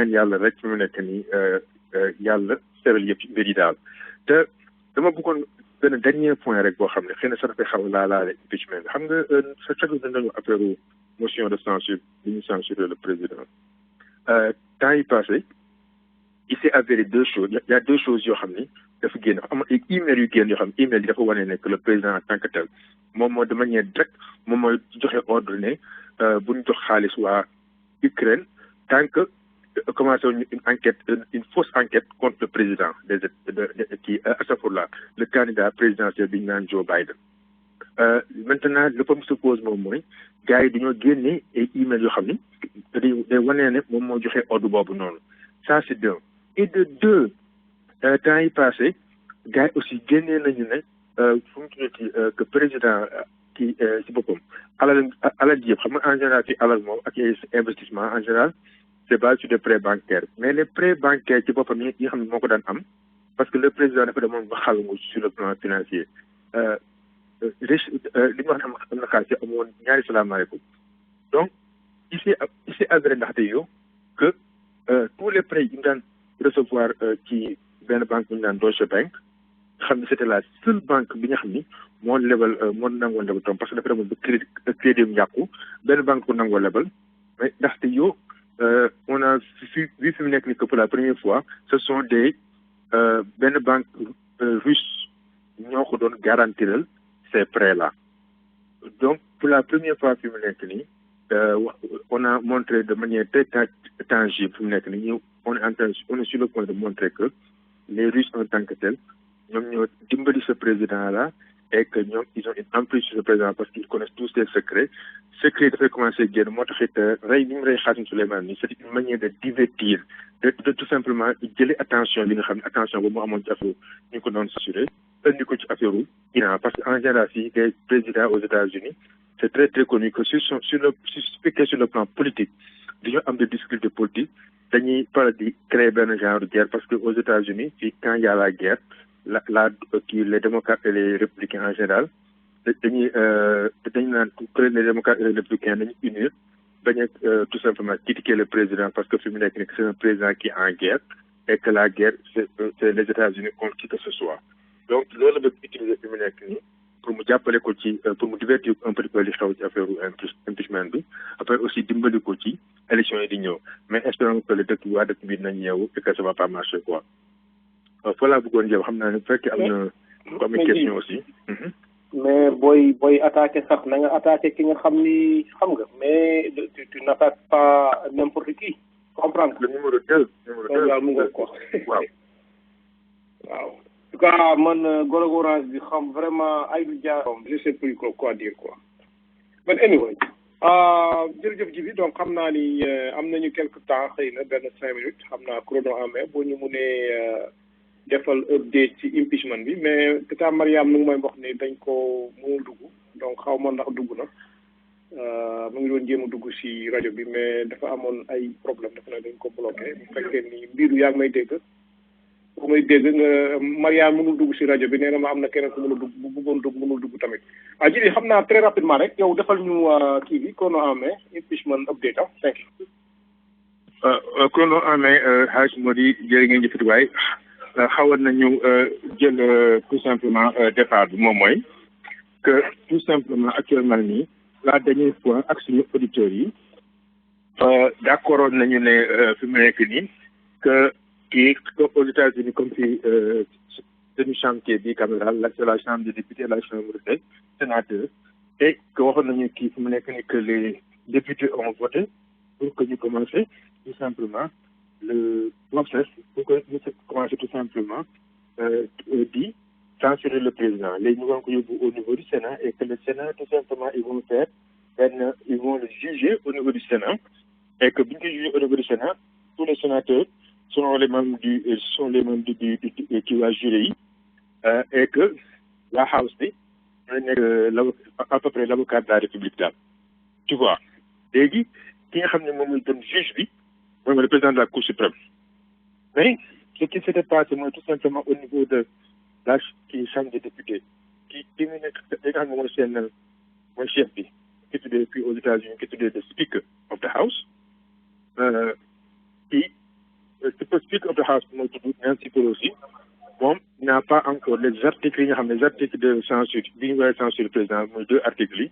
yàlla rek fi mu nekk nii yàlla seral yëpp ci mbir yi daal te dama bëggoon benn dernier point rek boo xam ne xëy na sax dafay xaw a laalaale impeachment bi xam nga sa chaque jour nañu affaire motion de censure bi ñu censurer le président temps yi passé il s'est avéré deux choses il y a deux choses yoo xam ni dafa génn am ay email yu génn yoo xam email yi dafa wane ne que le président en tant que tel moom moo de manière directe moom mooy joxe ordre ne bu ñu jox xaalis waa Ukraine tant que commencé une enquête une fausse enquête contre le président qui astafurlah le candidat présidentiel bi ñu naan Joe Biden maintenant le problème se pose moom mooy gars yi dañoo génne ay email yoo xam ni day wane ne moom moo joxe ordre boobu noonu ça c'est d'un et de deux temps yi passé gars yi aussi génnee nañu ne fu mu tuddati que président kii si boppam alal ji yëpp xam nga en général ci alal moom ak ay investissement en général c'est basé sur des prêts bancaires mais les prêts bancaires ci boppam yi nga xam ne moo ko daan am parce que le président dafa demoon ba xalangu sur le plan financier riche li ñu wax ne am na xaalis amoon ñaari salaamaaleykum donc il s'est avéré ndaxte yow que tous les prêts yi ñu daan recevoir ci benn banque bu ñu daan Deutsche Bank xam ne c'était la seule banque bi nga xam ni moo lebal moo nangoo lebal tom parce que dafa demoon ba crédit mu yàqu benn banque bu nangoo lebal mais ndaxte yow on a vu fi mu nekk ni que pour la première fois ce sont des benn banque russe ñoo ko doon garantiral ces prêts là donc pour la première fois fi mu nekk nii on a montré de manière très tangible fi mu nekk nii on est sur le point de montrer que les Russes en tant que tels ñoom ñoo dimbali ce président là et que ñoom ils ont une emprise sur ce président parce qu'ils connaissent tous ses secrets dafay commencer génn moo tax it rey bi mu rey Qasem Soleimani ni c'est une manière de divertir de tout simplement jëlee attention li nga xam ne attention boobu moo amoon ci affaire ñu ko doon censuré indi ko ci affaire Iran parce que en général fii des présidents aux États-Unis c'est très très connu que sur le plan politique dañoo am des difficultés politiques dañuy faral di créer benn genre de guerre parce que aux États-Unis fii quand il y a la guerre les démocrates et les républicains en général dañuy naan les démocrates et les républicains dañuy unir bañ a tout simplement critiquer le président parce que fi mu nekk ni c'est un président qui est en guerre et que la guerre c'est les États-Unis contre qui que ce soit donc loolu la utiliser fi mu nekk nii pour mu jàppale ko ci pour mu divertir un petit peu li xew ci affaire impeachment bi après aussi dimbali ko ci élection yi di ñëw mais espérons que le dëkk waa dëkk bi nañ ñëw et que ça va pas marcher quoi voilà bëggoon jëw xam naa ne bu fekkee am na ko am question aussi mais booy attaqué sax na nga attaqué ki nga xam ni xam nga mais tu n'attaques pas n'importe qui comprendre le numéro 2 waaw mu nga ko waaw en tout cas man Golo Orange bi xam vraiment ay du jaar je sais plus quoi dire quoi but anyway jërëjëf ji bi donc xam naa ni am nañu quelque temps xëy na benn 5 minutes xam naa chrono en main boo ñu munee defal update ci impeachment bi mais tata Mariam nu ngi may wax ni dañ ko mënul dugg donc xaw ma ndax dugg na mu ngi doon jéem a dugg si rajo bi mais dafa amoon ay problème dafa ne dañ ko bloqué bu fekkee ni mbiru yaa ngi may dégg bu may dégg nga Mariam mënul dugg si rajo bi nee na ma am na keneen ku mën a dugg bu bëggoon dugg mënul dugg tamit ji bi xam naa très rapidement rek yow defal ñu kii bi chrono en main impeachment update thank you chrono en main xaaj moo di jërë ngeen jëfati waay xawoon nañu jël tout simplement départ bi moom mooy que tout simplement actuellement nii la dernière fois ak suñu auditeurs yi d'accord nañu ne fi mu nekk nii que aux États-Unis comme si seen chantier bicaméral c'est la chambre des députés et la chambre des sénateurs et que waxoon nañu kii fi mu nekk nii que les députés ont voté pour que ñu commencer tout simplement le process pour que ñu commencer tout simplement di censurer le président léegi ñu war ko yóbbu au niveau du Sénat et que le Sénat tout simplement ils vont le juger au niveau du Sénat et que bu ñu koy juger au niveau du Sénat tous les sénateurs sont les membres du qui waa jury yi et que la House bi ñooy nekk à peu près l'avocat de la République daal tu vois léegi ki nga xam ne moom mooy doon juge bi mooy le président de la Cour suprême mais ce qui s'était passé mooy tout simplement au niveau de la chambre des députés ki mu nekk li nga xam ne mooy seen mooy chef bi qui tuddee puis aux États-Unis qui tuddee the Speaker of the House qui Speaker of the House mooy tudd Nancy Pelosi moom n'a pas encore les articles yi nga xam ne les articles de censure bi ñu woowee censure président muy 2 articles yi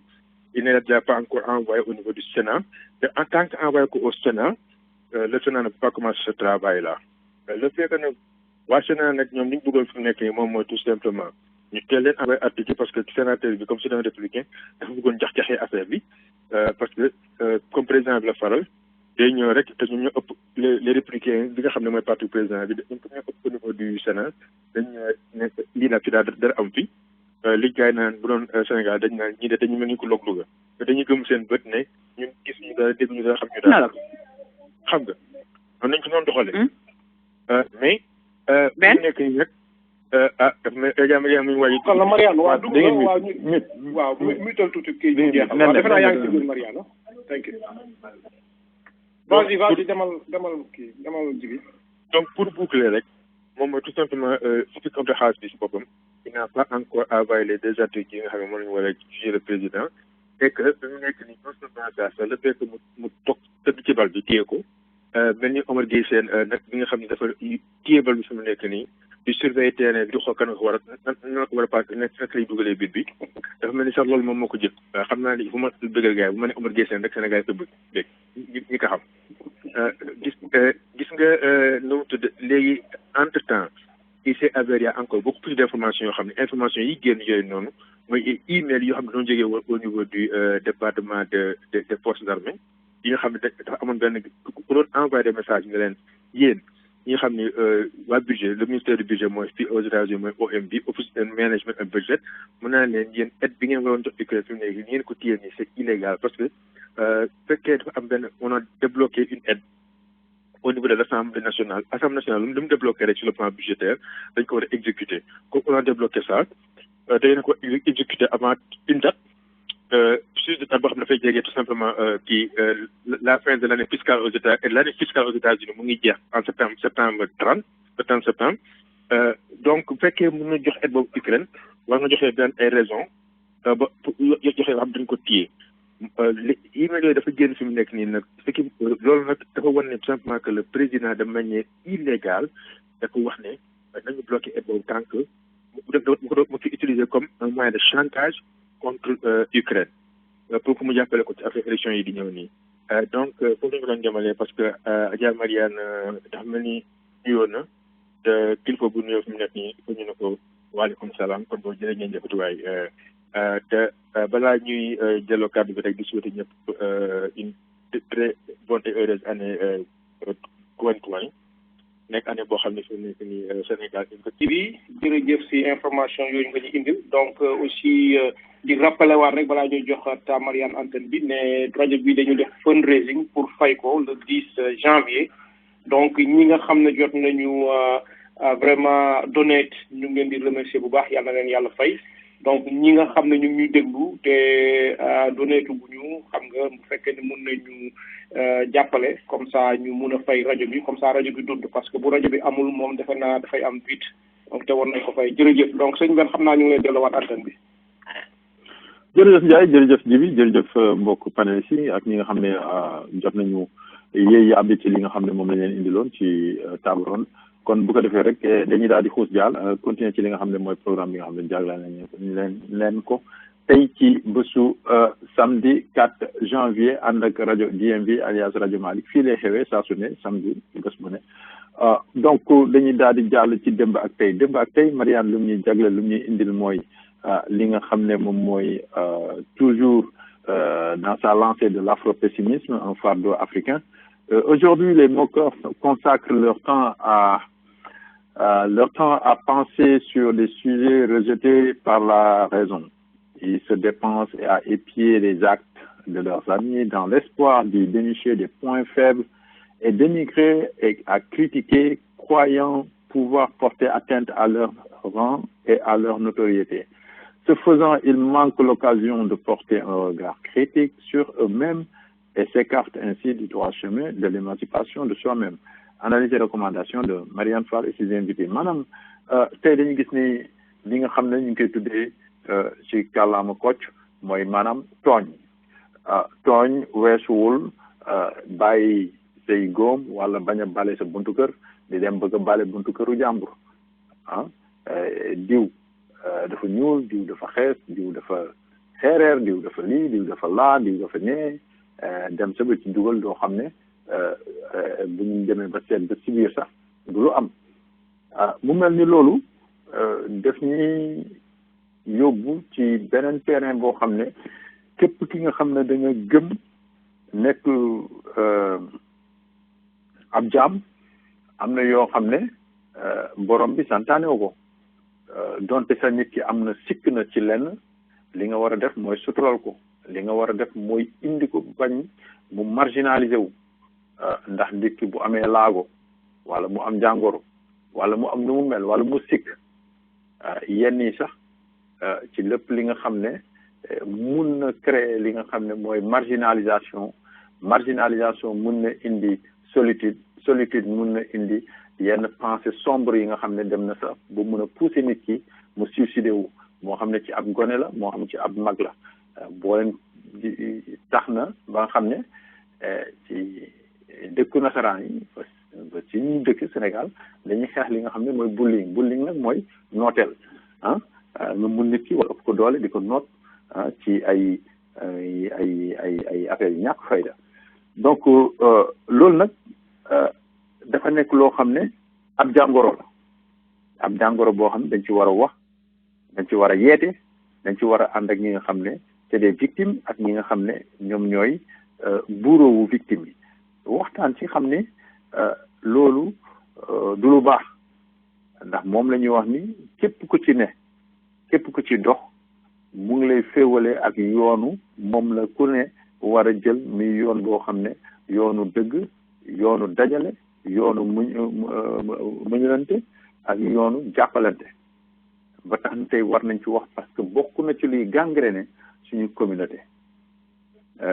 il ne les a pas encore envoyé au niveau du Sénat te en tant qu'envoyé ko au Sénat le Sénat ne peut pas commencer ce travail là le fait que nag waa Sénat nag ñoom li ñu bëggoon fi mu nekk nii moom mooy tout simplement ñu teel leen envoyé article parce que sénateur bi comme c'est un républicain dafa bëggoon jax-jaxee affaire bi parce que comme président bi la faral day ñëw rek te ñun ñoo ëpp les républicains bi nga xam ne mooy parti président bi dañ ko ñoo ëpp au niveau du Sénat dañ ne lii nag fi dara am fi li gars yi naan bu doon Sénégal dañ naan ñii de dañu mel ni ko log Louga te dañuy gëm seen bët ne ñun gis ñu dara dégg ñu dara xam ñu dara xam nga noonu nañ ko noonu doxalee mais bu nekk nii nag dafa may également mi ngi waaj kon la Mariane waaw dugg na waaw mu tal tuuti kii ñu jeexal waaw defe naa yaa ngi ci biir Mariane thank you vas-y demal jibi donc pour boucler rek moom mooy tout simplement Speaker of the House bi si boppam il n'a pas encore envoyé les 2 articles yi nga xam ne moom la ñu war a juger le président et que bi mu nekk nii non seulement ça le fait que mu toog tëdd ci bal bi téye ko mel ni Omar Gueye Sène nag bi nga xam ne dafa téye bal bi fi mu nekk nii di surveiller terrain bi di xool kan nga ko war a nan ko war a paase nekk lay dugalee bit bi dafa mel ni sax loolu moom moo ko jël xam naa ni bu ma bëggal gars yi bu ma ne Omar Gueye Sène rek Sénégal yi ko bëgg léegi ñi ko xam gis nga nu mu tudd léegi entre temps il s'est avéré y a encore beaucoup plus d'informations yoo xam ne information yi génn yooyu noonu mooy email yoo xam ne doon jógee au niveau du département des forces armées yi nga xam ne dafa amoon benn ku doon envoyé des messages ne leen yéen ñi nga xam ne waa budget le ministère du budget mooy fii aux États-Unis mooy OMB office de management and budget mun naa leen yéen aide bi ngeen waroon jox Ukraine fi mu nekk nii ngeen ko téye nii c'est illégal parce que fekkee dafa am benn on a débloqué une aide au niveau de l'Assemblée nationale lu mu débloqué rek sur le plan budgétaire dañ ko war a exécuter comme on a débloqué ça dañ ko exécuter avant une date plus de date boo xam ne dafay jege tout simplement la fin de l'année fiscale aux États et l'année fiscale aux États-Unis mu ngi jeex en septembre 30 septembre donc bu fekkee mën na jox aide boobu Ukraine war nga joxee benn ay raison ba joxee xam dañ ko téye email yooyu dafa génn fi mu nekk nii nag fekki loolu nag dafa wan ne tout simplement que le président de manière illégale dafa wax ne nañu bloqué aide boobu tant que mu ko utiliser comme un moyen de chantage contre Ukraine pour que mu jàppale ko ci affaire élection yi di ñëw nii donc foofu la ñu ko doon jëmalee parce que Adja Mariane dafa mel ni nuyoo na te kilifa bu nuyoo fi mu nekk nii il faut ñu ne ko waaleykum salaam kon boo jëlee ngeen jëfatuwaay te balaa ñuy jëloo kàddu bi rek di souhaiter ñëpp une très bonne et heureuse année 2020 nekk année boo xam ne fi mu nekk nii Sénégal ñu ko bi jërëjëf si information yooyu nga ñu indil donc aussi di rappelé waat rek balaa ñuy jox ta Mariane antenne bi ne rajo bi dañu def fundraising pour fay ko le 10 janvier donc ñi nga xam ne jot nañu vraiment donate ñu ngi leen di remercier bu baax yàlla na leen yàlla fay donc ñi nga xam ne ñu ngi ñuy déglu te donate bu ñu xam nga bu fekkee ne mun nañu jàppale comme ça ñu mun a fay rajo bi comme ça rajo bi dund parce que bu rajo bi amul moom defe naa dafay am vide donc te war nañ ko fay jërëjëf donc sëñ Ben xam naa ñu ngi leen delloowaat antenne bi. jërëjëf Ndiaye jërëjëf Djibi jërëjëf mbokk panélistes yi ak ñi nga xam ne jot nañu yéey abdi ci li nga xam ne moom lañ leen indiloon ci table ronde kon bu ko defee rek dañuy daal di xuus jaal continuer ci li nga xam ne mooy programme bi nga xam ne jagleel nañ leen ko tey ci bésu samedi 4 janvier ànd ak rajo DMV alias rajo Malick fii lay xewee saa su ne samedi bés bu ne donc dañuy daal di jàll ci démb ak tey Mariane lu mu ñuy jagleel lu mu ñuy indil mooy li nga xam ne moom mooy toujours dans sa lancée de l'afropessimisme un fardeau africain aujourd'hui les moqueurs consacrent leur temps à penser sur des sujets rejetés par la raison. Ils se dépensent à épier les actes de leurs amis dans l'espoir d'y dénicher des points faibles et d'émigrer et à critiquer, croyant pouvoir porter atteinte à leur rang et à leur notoriété. Ce faisant, ils manquent l'occasion de porter un regard critique sur eux-mêmes et s'écartent ainsi du droit chemin de l'émancipation de soi-même. Analyse et recommandation de Mariane Fall et ses invités. Maanaam tey dañu gis ni li nga xam ne ñu ngi koy tuddee ci kàllaama kocc mooy maanaam tooñ weesuwul bàyyi say góom wala bañ a bale sa buntu kër di dem bëgg a bale buntu këru jàmbur diw dafa ñuul diw dafa xees diw dafa xeereer diw dafa lii diw dafa laa diw dafa nee dem sa ba ci dugal doo xam ne bu ñu demee ba seet ba si biir sax du lu am mu mel ni loolu def ñuy yóbbu ci beneen terrain boo xam ne képp ki nga xam ne da nga gëm nekk ab jaam am na yoo xam ne borom bi santaane wu ko donte sa nit ki am na sikk na ci lenn li nga war a def mooy sutural ko li nga war a def mooy indi ko bañ mu marginalisé wu ndax nit ki bu amee laago wala mu am jàngoro wala mu am nu mu mel wala mu sikk yenn yi sax ci lépp li nga xam ne mun na créer li nga xam ne mooy marginalisation mun na indi solitude mun na indi yenn pensée sombre yi nga xam ne dem na sax bu mun a pousser nit ki mu suicidé wu moo xam ne ci ab gone la moo xam ci ab mag la boo leen tax na ba nga xam ne ci dëkku nasaraan yi ba ci ñu dëkk Sénégal dañuy xeex li nga xam ne mooy bullying nag mooy nooteel nga mun nit ki wala ëpp ko doole di ko noot ci ay affaire yu ñàkk fayda donc loolu nag dafa nekk loo xam ne ab jàngoro boo xam ne dañ ci war a wax dañ ci war a yeete dañ ci war a ànd ak ñi nga xam ne c'est des victimes ak ñi nga xam ne ñoom ñooy buuroowu victime yi waxtaan ci xam ne loolu du lu baax ndax moom la ñuy wax ni képp ku ci ne képp ku ci dox mu ngi lay féewale ak yoonu moom la ku ne war a jël muy yoon boo xam ne yoonu dëgg yoonu dajale yoonu muñulante ak yoonu jàppalante ba tax na tey war nañ ci wax parce que bokk na ci luy gangréné suñu communauté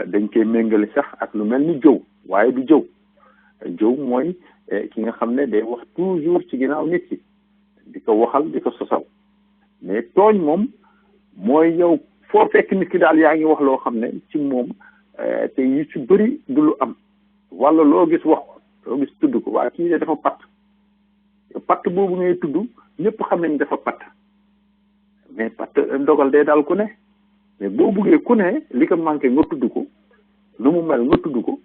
dañ koy méngale sax ak lu mel ni jëw waaye du jëw mooy ki nga xam ne day wax toujours ci ginnaaw nit ki di ko waxal di ko sosal mais tooñ moom mooy yow foo fekk nit ki daal yaa ngi wax loo xam ne ci moom te yu ci bëri du lu am wala loo gis wax loo gis tudd ko waaye kii de dafa patt boobu ngay tudd ñëpp xam nañ dafa patt mais patt ndogal day daal ku ne mais boo buggee ku ne li ko manqué nga tudd ko lu mu mel nga tudd ko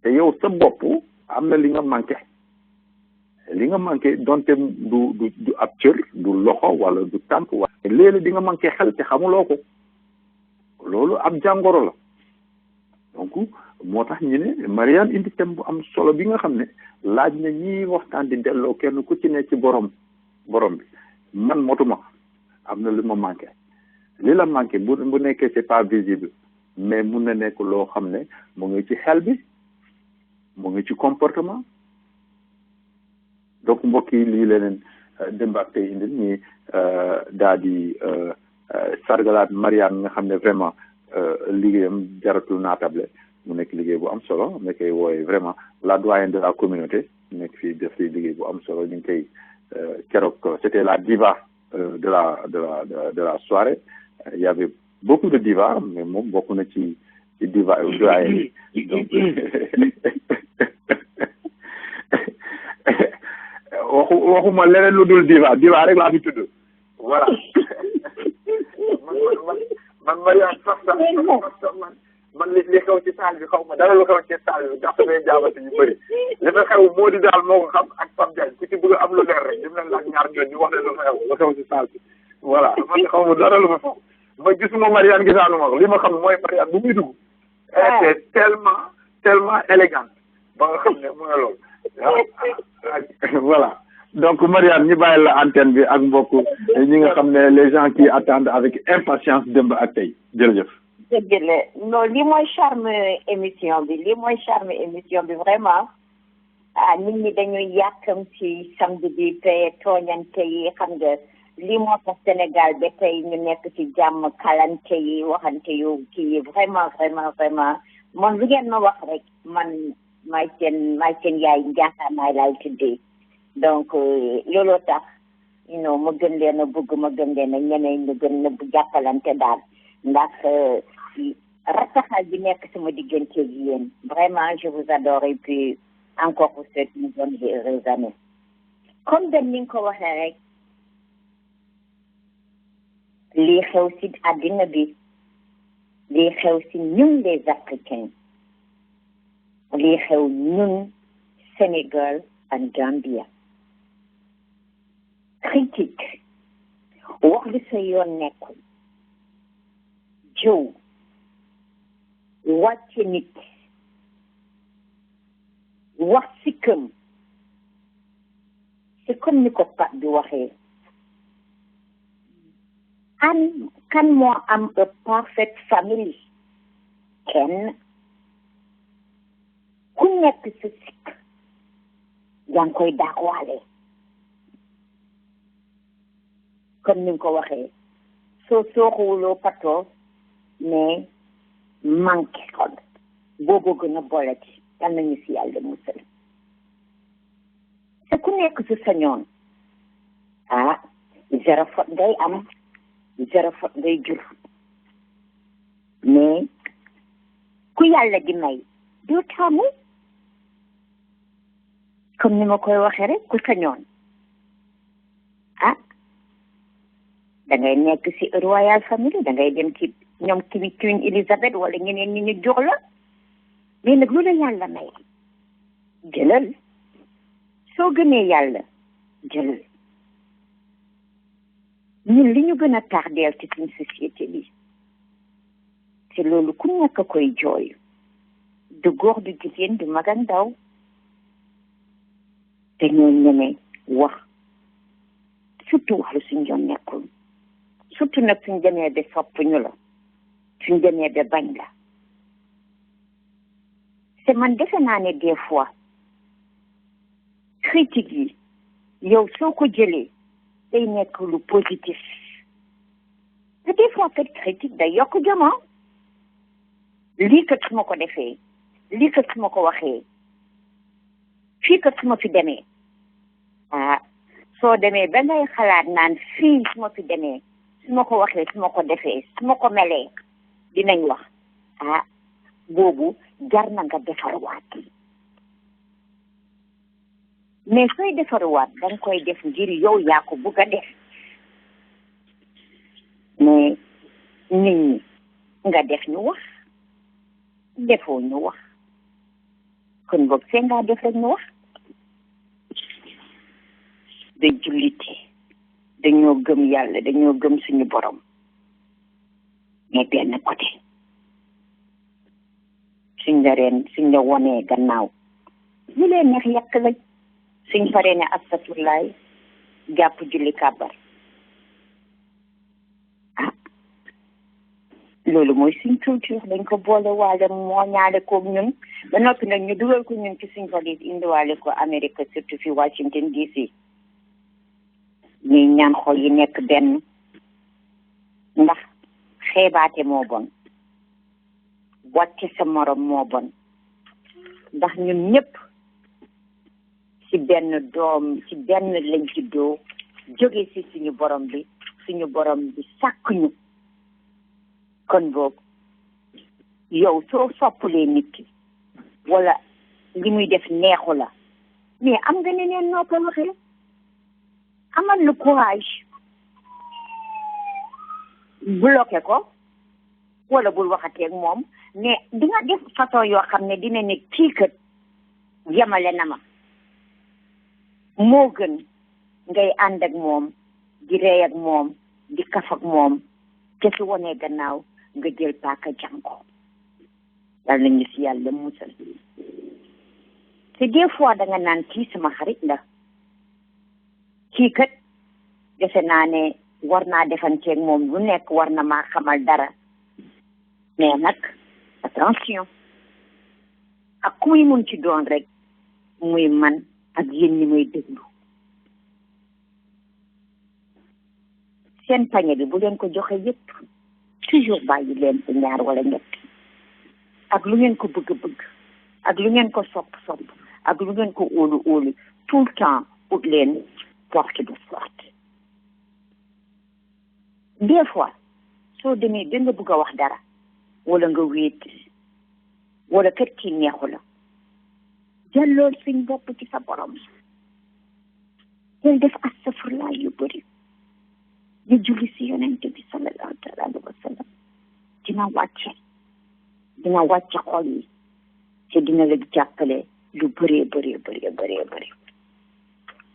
te yow sa bopp am na li nga manqué donte du ab cër du loxo wala du tànk wala léeg-léeg di nga manqué xel te xamuloo ko loolu ab jàngoro la donc moo tax ñu ne Marianne indi thème bu am solo bi nga xam ne laaj na ñi waxtaan di delloo kenn ku ci ne ci borom bi man motuma am na lu ma manqué li la manqué bu nekkee c'est pas visible mais mun na nekk loo xam ne mu ngi ci xel bi mu ngi ci comportement donc mbokk yi lii leneen démb ak tey indil ñi daal di sargalaat Marianne nga xam ne vraiment liggéeyam jaratul naatable mu nekk liggéey bu am solo ne koy wooye vraiment la doyenne de la communauté nekk fii def fi liggéey bu am solo ñu ngi koy keroog c'était la diva de la soirée il y avait beaucoup de divas mais moom bokk na ci diva doyenne donc waxuma leneen lu dul diva rek laa fi tudd voilà man Marianne sax man li xew ci saal bi xaw ma dara lu xew ci saal bi ndax damay jaabate yu bëri li fa xew moo di daal moo ko xam ak Pape Diagne ku ci bëgg am lu leer rek dim leen laaj ñaar ñoon ñu wax leen lu xew ci saal bi voilà man xaw ma dara lu fa xew ma gisuma Marianne gisaanu ma ko li ma xam mooy Marianne bu muy dugg elle était tellement élégante ba nga xam ne mooy loolu voilà donc Marianne ñi bàyyi la antenne bi ak mbokk ñi nga xam ne les gens qui attendent avec impatience démb ak tey jërëjëf. dëgg la non lii mooy charme émission bi vraiment nit ñi dañuy yàkkam ci samedi bi te tooñante yi xam nga lii moo tax Sénégal ba tey ñu nekk ci jàmm kalante yi waxante yu kii yi vraiment man lu ngeen ma wax rek man maay seen yaay njaxaanaay laay tuddee donc looloo tax ma gën leen a bëgg ma gën leen a ñeneen ñu gën a jàppalante daal ndax rataxal bi nekk sama diggante gi yéen vraiment je vous adore et puis encore vous souhaite une bonne et heureuse année. Comme de ni nga ko waxee rek lii xew si àddina bi lii xew si ñun les Africains lii xew ñun Sénégal ak Gambia critique wax li sa yoon nekkul jëw wàcce nit wax sikkam c'est comme ni ko Pape bi waxee kan moo am a perfect family kenn ku nekk sa sikk yaa ngi koy daawaale comme ni nga ko waxee soo sooxuwuloo patoo mais manqué xol boobu gën a bolati yal nañu si yàlla musal te ku nekk su sañoon zéro faute ngay am zéro faute ngay jur mais ku yàlla di may doo taamu comme ni ma koy waxee rek ku sañoon da ngay nekk ci royal family da ngay dem ci ñoom Queen Elizabeth wala ñeneen ñi ñu jox la mais nag lu la yàlla may jëlal soo gëmee yàlla jëlal ñun li ñu gën a tardeel ci suñ société bi te loolu ku nekk koy jooy du góor du jigéen du mag ak ndaw dañoo ñeme wax surtout wax lu suñ yoon nekkul surtout nag suñ demee ba sopp ñu la suñ demee ba bañ la te man defe naa ne des fois critique yi yow soo ko jëlee day nekk lu positif te des fois kat critique day yokk joma lii kat su ma ko defee lii kat su ma ko waxee fii kat su ma fi demee soo demee ba ngay xalaat naan fii su ma fi demee su ma ko waxee su ma ko defee su ma ko melee dinañ wax boobu jar na nga defarwaat mais sooy defarwaat danga koy def ngir yow yaa ko bugg a def mais nit ñi nga def ñu wax defoo ñu wax kon boog see ngaa def rek ñu wax da jullite dañoo gëm yàlla dañoo gëm suñu borom mais benn côté suñ la wonee gannaaw ñu leen neex yàq lañ suñ paree ne astafurlaay jàpp julli kàbbar loolu mooy suñ culture dañ ko boole waale moo ñaale koog ñun ba noppi nag ñu dugal ko ñun ci suñ valise indiwaale ko Amérique surtout fi Washington DC ñuy ñaan xol yi nekk benn ndax xeebaate moo bon wàcce sa morom moo bon ndax ñun ñëpp ci benn doom ci benn lañ juddoo jóge ci suñu borom bi sàkk ñu kon boobu yow soo soppulee nit ki wala li muy def neexu la mais am nga neneen noo ko waxee amal lu courage bloqué ko wala bul waxatee ak moom mais di nga def façon yoo xam ne dina ne kii kat yemale na ma moo gën ngay ànd ak moom di rey ak moom di kaf ak moom te su wonee gannaaw nga jël paaka jam ko yàlla nañu si yàlla musal te des fois da nga naan kii sama xarit la kii kat defe naa ne war naa defanteeg moom lu nekk war na maa xamal dara mais nag attention ak ku muy mun ci doon rek muy man ak yéen ñi muy déglu seen pañe bi bu leen ko joxe yépp toujours bàyyi leen ci ñaar wala ñett ak lu ngeen ko bëgg-bëgg ak lu ngeen ko sopp-sopp ak lu ngeen ko óolu tout le temps ut leen porte de sorte des fois soo demee da nga bëgg a wax dara wala nga wéet wala kër kii neexu la dellool suñ bopp ci sa borom del def astafurlaa yu bëri di julli si yonent bi sallallahu alayhi wa sallam dina wàcce xol yi te dina la jàppale lu bëree bëri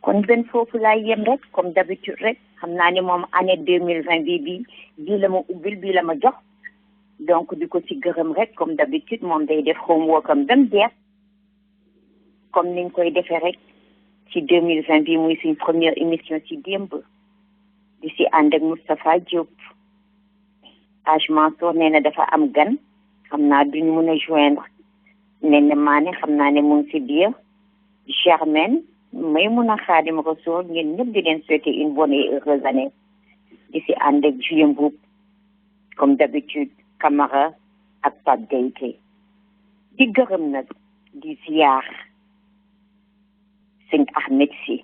kon benn foofu laay yem rek comme d'habitude rek xam naa ne moom année 2020 bii la ma ubbil bii la ma jox donc di ko ci gërëm rek comme d'habitude moom day def homework am dem jeex comme niñ koy defee rek ci 2020 bi muy suñ première émission ci démb di si ànd ak Moustapha Diop Hadj Mansour nee na dafa am gan xam naa duñ mën a joindre ne maane xam naa ne mu ngi si biir Germaine may mun a Xaadim Rasul ngeen ñëpp di leen souhaiter une bonne et heureuse année di si ànd ak Julien Mboup comme d'habitude Camara ak Pape Deyte di gërëm nag di ziar sëñ Ahmed si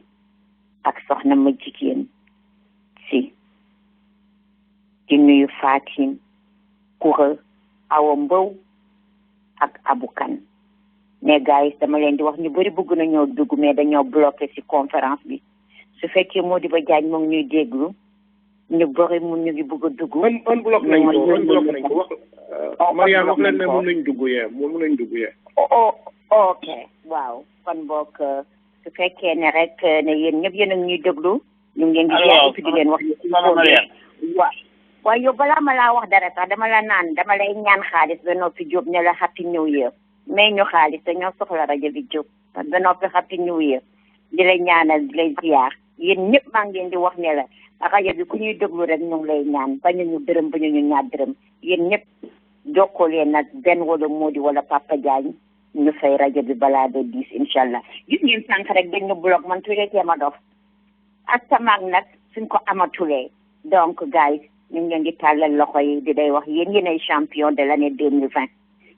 ak soxna ma jigéen si di nuyu Fatim Koura Awa Mbow ak Aboukan mais gars yi dama leen di wax ñu bëri bëgg na ñoo dugg mais dañoo bloqué ci conférence bi su fekkee Modibo Diagne moom ñuy déglu ñu bëri mu ñu ngi bëgg a dugg. on bloqué nañ ko wax Mariane wax leen ne mën nañ dugg yee. ok waaw kon boog su fekkee ne rek ne yéen ñëpp yéen a ngi ñuy déglu. ñu ngi leen di jeex di leen wax. waaw yow balaa ma laa wax dara sax dama lay ñaan xaalis ba noppi Diop ne la happy new year mais ñu xaalis dañoo soxla rajo bi Diop ba noppi happy new year di lay ñaanal di lay ziar yéen ñëpp maa ngi leen di wax ne la rajo bi ku ñuy déglu rek ñu ngi lay ñaan bañu ñu dërëm bañu ñu ñaar dërëm yéen ñëpp jokkoo leen nag benn wala Modi wala Papa Diagne ñu fay rajo bi balaa de 10 incha allah gis ngeen sànq rek dañ ñu bloqué man tuuti rek ma dof ak samaag nag suñ ko amatulee donc gars ñu ngi leen di tàllal loxo yi di day wax yéen yéenay champion de l'année 2020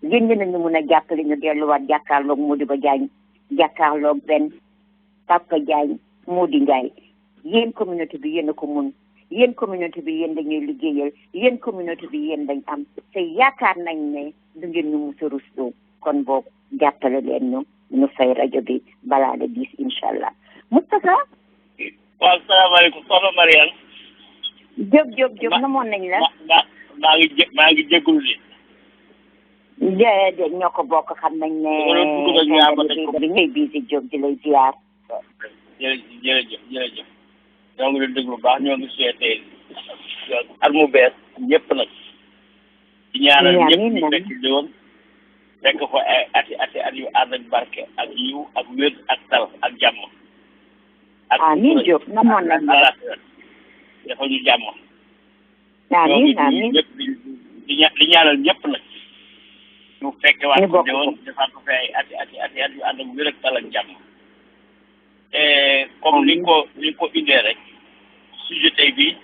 yéen ñi ñu mun a jàppale ñu delluwaat jàkkaarloog Modibo Diagne jàkkaarloog benn Papa Diagne Modi Ndiaye yéen communauté bi yéen a ko mun yéen communauté bi yéen dañuy liggéeyal yéen communauté bi yéen dañ am te yaakaar nañ ne du ngeen ñu mus a rusloo kon boobu jàppale leen ñu fay rajo bi balaa le 10 incha allah Moustapha. waaw salaamaaleykum soxna Mariane. Diop namoon nañ la. maa ngi jégalu de. déedéet ñoo ko bokk xam nañ ne. bi ñuy bii si Diop di lay ziar. jërëjëf ñoo ngi leen déglu baax ñoo ngi souhaité at mu bees ñëpp nag. di ñaanal ñëpp ñu fekk di woon fekk ko ay ati yu ànd ak barke ak yiw ak wér ak tal ak jàmm. amiin Diop namoon nañ la. dafa ñu jàmm. amiin ñëpp di ñaanal ñëpp nag. ñu fekke waat ko woon defaat ko fi ay ati yu ànd ak wér ak tal ak jàmm. comme ni ko indee rek sujet tey bi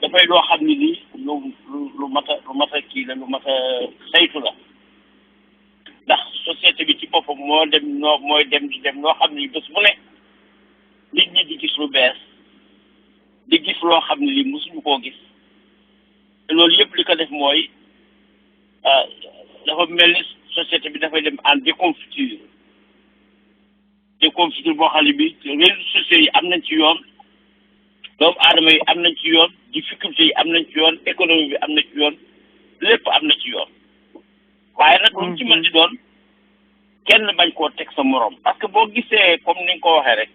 dafay loo xam ne nii lu mat a kii la lu mat a saytu la ndax société bi ci boppam mooy dem di dem loo xam ne bés bu ne nit ñi di gis lu bees di gis loo xam ne lii mosuñu koo gis te loolu yëpp li ko def mooy dafa mel ni société bi dafay dem en déconfiture boo xam ne bi réseaux sociaux yi am nañ ci yoon doomu aadama yi am nañ ci yoon difficulté yi am nañ ci yoon économie bi am na ci yoon lépp am na ci yoon waaye nag lu ci mën di doon kenn bañ koo teg sa morom parce que boo gisee comme ni nga ko waxee rek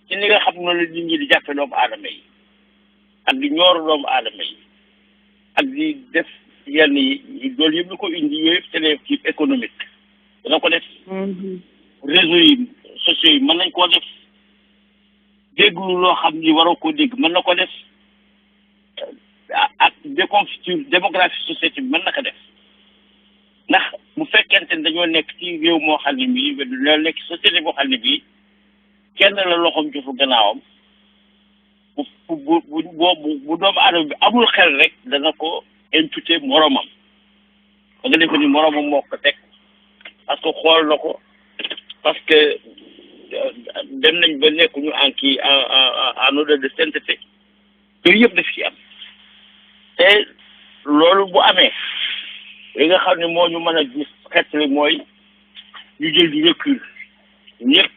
ci ni nga xam noonu la nit ñi di jàppe doomu aadama yi ak di ñooru doomu aadama yi ak di def yenn yi loolu yëpp lu ko indi yooyu yëpp c'est des kii économique dana ko def réseau yi sociaux yi mën nañ koo def déglu loo xam ni waroo koo dégg mën na ko def ak déconfiture démographie société bi mën na ko def ndax bu fekkente ne dañoo nekk ci réew moo xam ne bii dañoo nekk société boo xam ne bii kenn la loxoom jofu gannaawam bu doomu aadama bi amul xel rek dana ko imputé moromam ba nga defe ni moromam moo ko teg parce que xool na ko parce que dem nañ ba nekkuñu en kii en odeur de sainteté yooyu yëpp daf ci am te loolu bu amee li nga xam ne moo ñu mën a gis xettali mooy ñu jël du recul ñëpp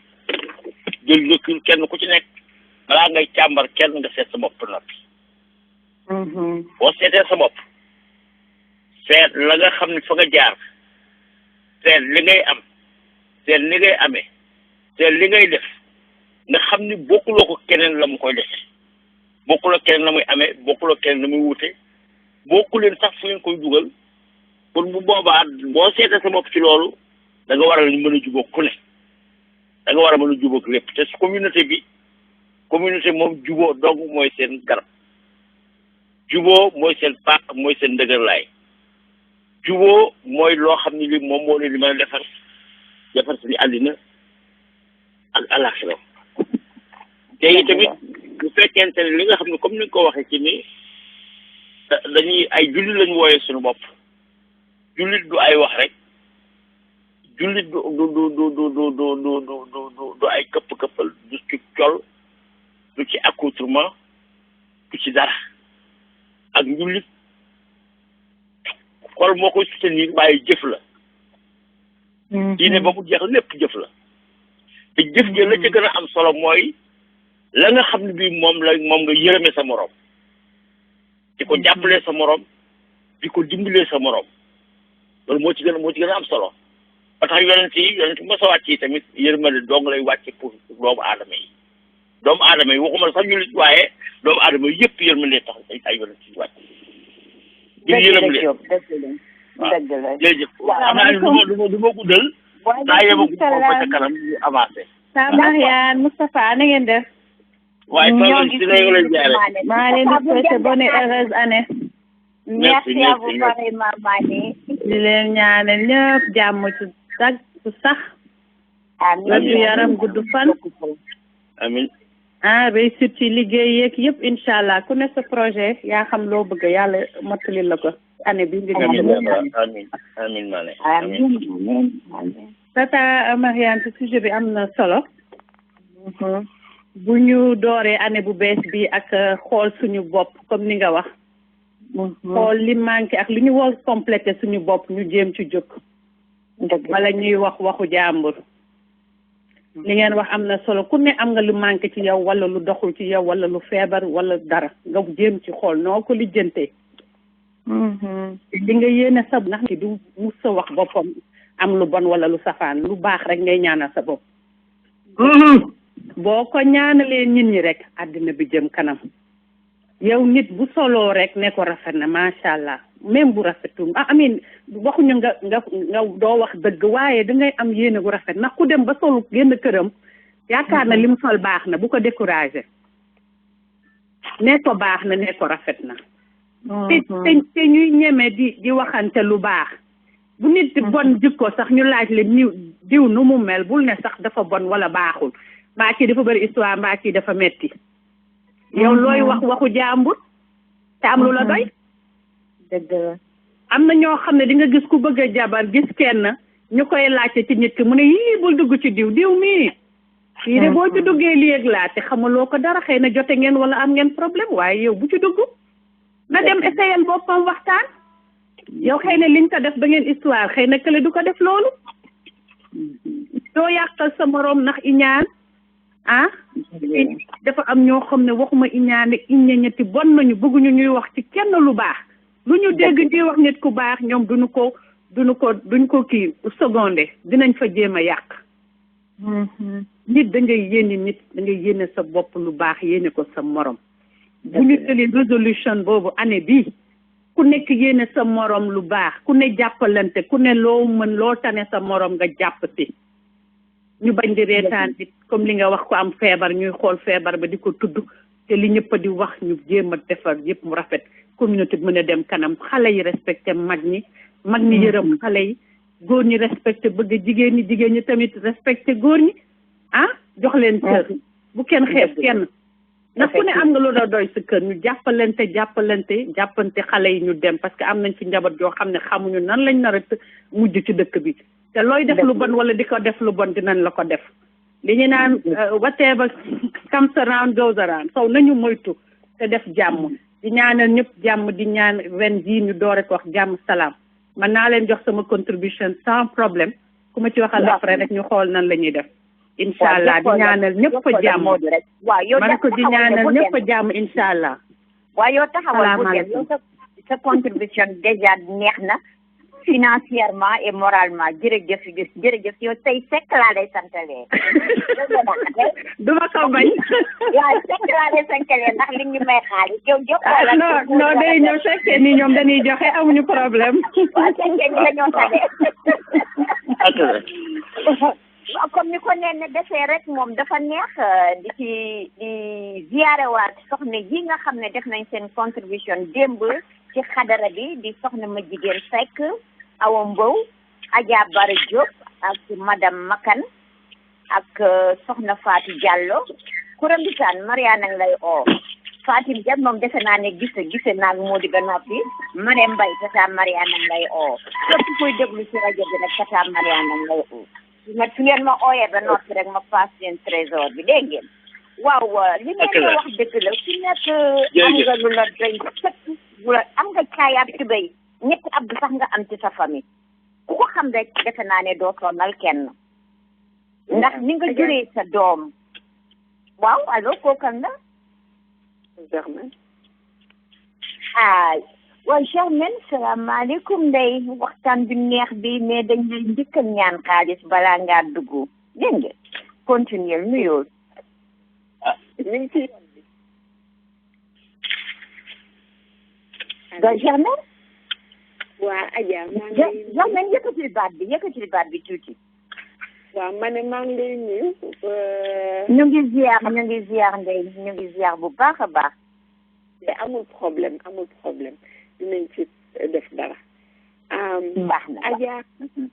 jël recul kenn ku ci nekk balaa ngay càmbar kenn nga seet sa bopp noppi. boo seetee sa bopp seet la nga xam ne fa nga jaar seet li ngay am seet li ngay amee seet li ngay def nga xam ni bokkuloo ko keneen la mu koy defee bokkuloo keneen la muy amee bokkuloo keneen la muy wute bokkuleen sax fu ngeen koy dugal kon bu boobaa boo seetee sa bopp ci loolu da nga war a mën a jubóog ku ne da nga war a mën a jubóog lépp te communauté moom jubóo dong mooy seen garab jubóo mooy seen pàq mooy seen ndëgërlaay jubóo mooy loo xam ne li moom moo leen di mën a defar si àddina ak àllaaxira te tamit bu fekkente ne li nga xam ne comme ni nga ko waxee ci ni dañuy ay jullit lañu wooyee suñu bopp jullit du ay wax rek jullit du ay këpp-këppal du ci col du ci accoutrement du ci dara ak njullit xol moo koy soutenir waaye jëf la diine ba mu jeex lépp jëf la te jëf ji la ca gën a am solo mooy la nga xam ne bii moom nga yërëme sa morom di ko jàppalee sa morom di ko dimbalee sa morom loolu moo ci gën a am solo ba tax yonent mos a wàcc yi tamit yërmande dong lay wàcce pour doomu aadama yi waxuma sax ñu waaye doomu aadama yi yëpp yërmande tax ay yonent yi wàcc ngir yërëm leen waaw jërëjëf xam naa ne du ma guddal saa yemagu ko ba ca kanam ñu avancé Sa Mariane Moustapha na ngeen def waaye tool si la leen jaare maa leen di souhaiter bonne et heureuse année merci à vous pareillement Mané di leen ñaanal ñëpp jàmm ci sax wér yaram gudd fan amiin réussite ci liggéey yeeg yëpp incha allah ku ne sa projet yaa xam loo bëgg yàlla mottali la ko année bi nga amiin Mané amiin tata Mariane ci sujet bi am na solo bu ñu dooree année bu bees bi ak xool suñu bopp comme ni nga wax xool li manqué ak li ñu war complété suñu bopp ñu jéem ci jóg wala ñuy wax waxu jàmbur li ngeen wax am na solo ku ne am nga lu manqué ci yow wala lu doxul ci yow wala lu feebar wala dara nga jéem ci xool noo ko lijjantee li nga yéene sa ndax ki du mus sa wax boppam am lu bon wala lu safaan lu baax rek ngay ñaanal sa bopp boo ko ñaanalee nit ñi rek àddina bi jëm kanam yow nit bu soloo rek ne ko rafet na macha allah même bu rafetul amin waxuñu nga doo wax dëgg waaye dangay am yéene gu rafet ndax ku dem ba solu génn këram yaakaar na li mu sol baax na bu ko découragé ne ko baax na ne ko rafet na te ñuy ñeme di waxante lu baax bu nit bon jikko sax ñu laaj le diw nu mu mel bul ne sax dafa bon wala baaxul mbaa kii dafa bëri histoire mbaa kii dafa metti yow looy wax waxu jàmbur te am lu la doy dëgg la am na ñoo xam ne di nga gis ku bëgg a jabar gis kenn ñu koy laajte ci nit ki mu ne yii bul dugg ci diw mii fii de boo ci duggee léegi laa te xamaloo ko dara xëy na jote ngeen wala am ngeen problème waaye yow bu ci dugg na dem essayel boppam waxtaan yow xëy na liñ ko def ba ngeen histoire xëy na kële du ko def loolu doo yàqal sa moroom ndax iñaan dafa am ñoo xam ne waxuma iñaan ne ñetti bon nañu bëgguñu ñuy wax ci kenn lu baax lu ñu dégg ñuy wax nit ku baax ñoom duñ ko kii secondé dinañ fa jéem a yàq nit da ngay yéene sa bopp lu baax yéene ko sa morom bu ñu jëlee résolution boobu année bii ku nekk yéene sa morom lu baax ku ne jàppalante ku ne loo mën loo tane sa morom nga jàpp si ñu bañ di reetaan it comme li nga wax ko am feebar ñuy xool feebar ba di ko tudd te li ñëpp di wax ñu jéem a defar yëpp mu rafet communauté bi mën a dem kanam xale yi respecté mag ñi yërëm xale yi góor ñi respecté bëgg jigéen ñi tamit respecté góor ñi jox leen cër bu kenn xeeb kenn ndax ku ne am nga lu la doy sa kër ñu jàppante xale yi ñu dem parce que am nañ fi njaboot yoo xam ne xamuñu nan lañ nar a mujj ci dëkk bi te looy def lu bon wala di ko def lu bon dinañ la ko def li ñu naan whatever comes around goes around so nañu moytu te def jàmm di ñaanal ñëpp jàmm di ñaan ren jii ñu doore ko wax jàmm salaam man naa leen jox sama contribution sans problème ku ma ci waxal après rek ñu xool nan la ñuy def incha allah di ñaanal ñëpp a jàmm man ko di ñaanal ñëpp a jàmm incha allah waaw yow taxawal bu dem yow sa contribution déjà neex na financièrement et moralement jërëjëf yow tey sekk laa lay santalee duma ko bañ waaw sekk laa lay santalee ndax li ñu may xaalis yow jokkoo la non day ñëw fekkee ni ñoom dañuy joxe amuñu problème waaw fekkee ni la ñoo tane comme ni ko nee defee rek moom dafa neex di ziarewaat soxna yi nga xam ne def nañ seen contribution démb ci xadara bi di soxna ma jigéen Seck Awa Mbow Adja Bara Diop ak madame Makan ak soxna Fatou Diallo Kuram Bisaan Mariana ngi lay oo Fatim Diop moom defe naa ne gise naag moo di ba noppi Marème Mbaye tata Mariana ngi lay oo képp kuy déglu ci rajo bi nag tata Mariana ngi lay oo su ngeen ma ooyee ba noppi rek ma passe seen trésor bi dégg ngeen waaw li ngeen di wax dëgg la su nekk am nga lu la doy sëkk bu la am nga caayaat tubéy ñetti ab sax nga am ci sa famille ku ko xam rek defe naa ne doo sonal kenn ndax ni nga juree sa doom waaw allo kookan la Germaine waaw Germaine salaamaaleykum ndey waxtaan bi neex bi mais dañ lay njëkk a ñaan xaalis balaa ngaa dugg dégg nga continuer nuyoo mi ngi ci ga Germaine waa Adja maa ngi Germaine yëkkatil baat bi tuuti waaw ma ne maa ngi lay nuyu ñu ngi ziar ndey ñu ngi ziar bu baax a baax te amul problème dinañ ci def dara baax na Adja di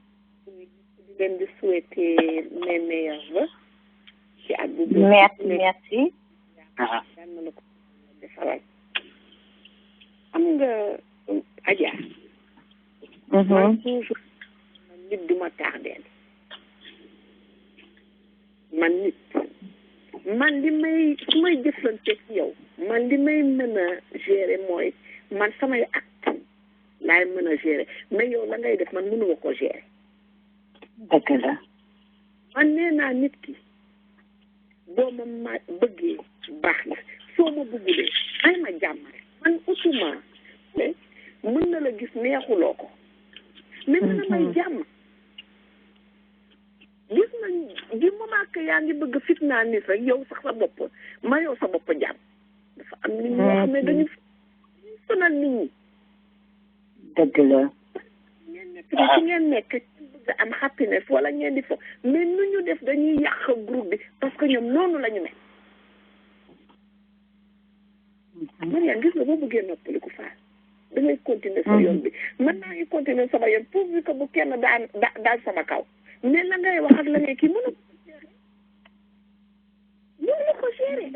leen di souhaiter mes meilleurs vœux ci at bu merci daan na la ko defaral am nga Adja man toujours man nit duma tardeel man li may su may jëflanteeg yow man li may mën a gérer mooy man samay acte laay mën a gérer mais yow la ngay def man mënuma ko gérer dëgg la man nee naa nit ki boo ma bëggee baax na soo ma bëggulee may ma jàmm rek man utuma mën na la gis neexuloo ko mais mën na may jàmm gis nañ di moment que yaa ngi bëgg fitnaa nit rek yow sax sa bopp ma yow sa bopp jàmm dafa am nit ñoo xam ne dañu sonal nit ñi dëgg la ngeen nekk di ci ngeen nekk bëgg am happiness wala ngeen di fo mais nu ñu def dañuy yàq groupe bi parce que ñoom noonu la ñu mel Mariane gis nga boo bëggee noppaliku faal da ngay continuer sa yoon bi man naa ngi continuer sama yoon pourvu que bu kenn daal sama kaw mais la ngay wax ak la ngay kii mënu ko gérer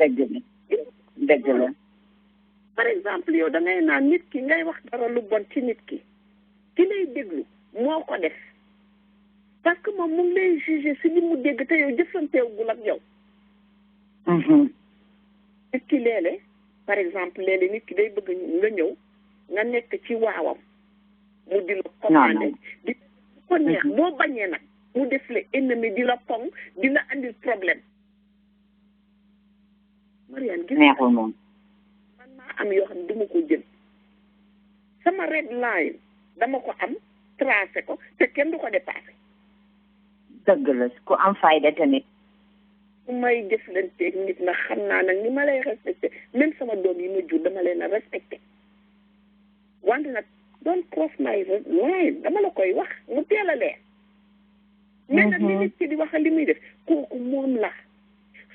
dëgg la par exemple yow da ngay naan nit ki ngay wax dara lu bon ci nit ki lay déglu moo ko def parce que moom mu ngi lay juger si li mu dégg te yow jëfanteewul ak yow nit ki léeg-léeg par exemple léeg-léeg nit ki day bëgg nga ñëw nga nekk ci waawam mu di la commandé di ko neex boo bañee nag mu def la ennemi di la pong di la andil problème Mariane gis neexul moom man maa am yoo xam ne duma ko jël sama red line dama ko am tracé ko te kenn du ko dépassé dëgg la ku am fayda tamit su may jëflanteeg nit nag xam naa nag ni ma lay respecté même sama doom yi ma jur dama leen a respecté wante nag don't cross my line dama la koy wax mu teel a leer mais nag li nit ki di wax li muy def kooku moom la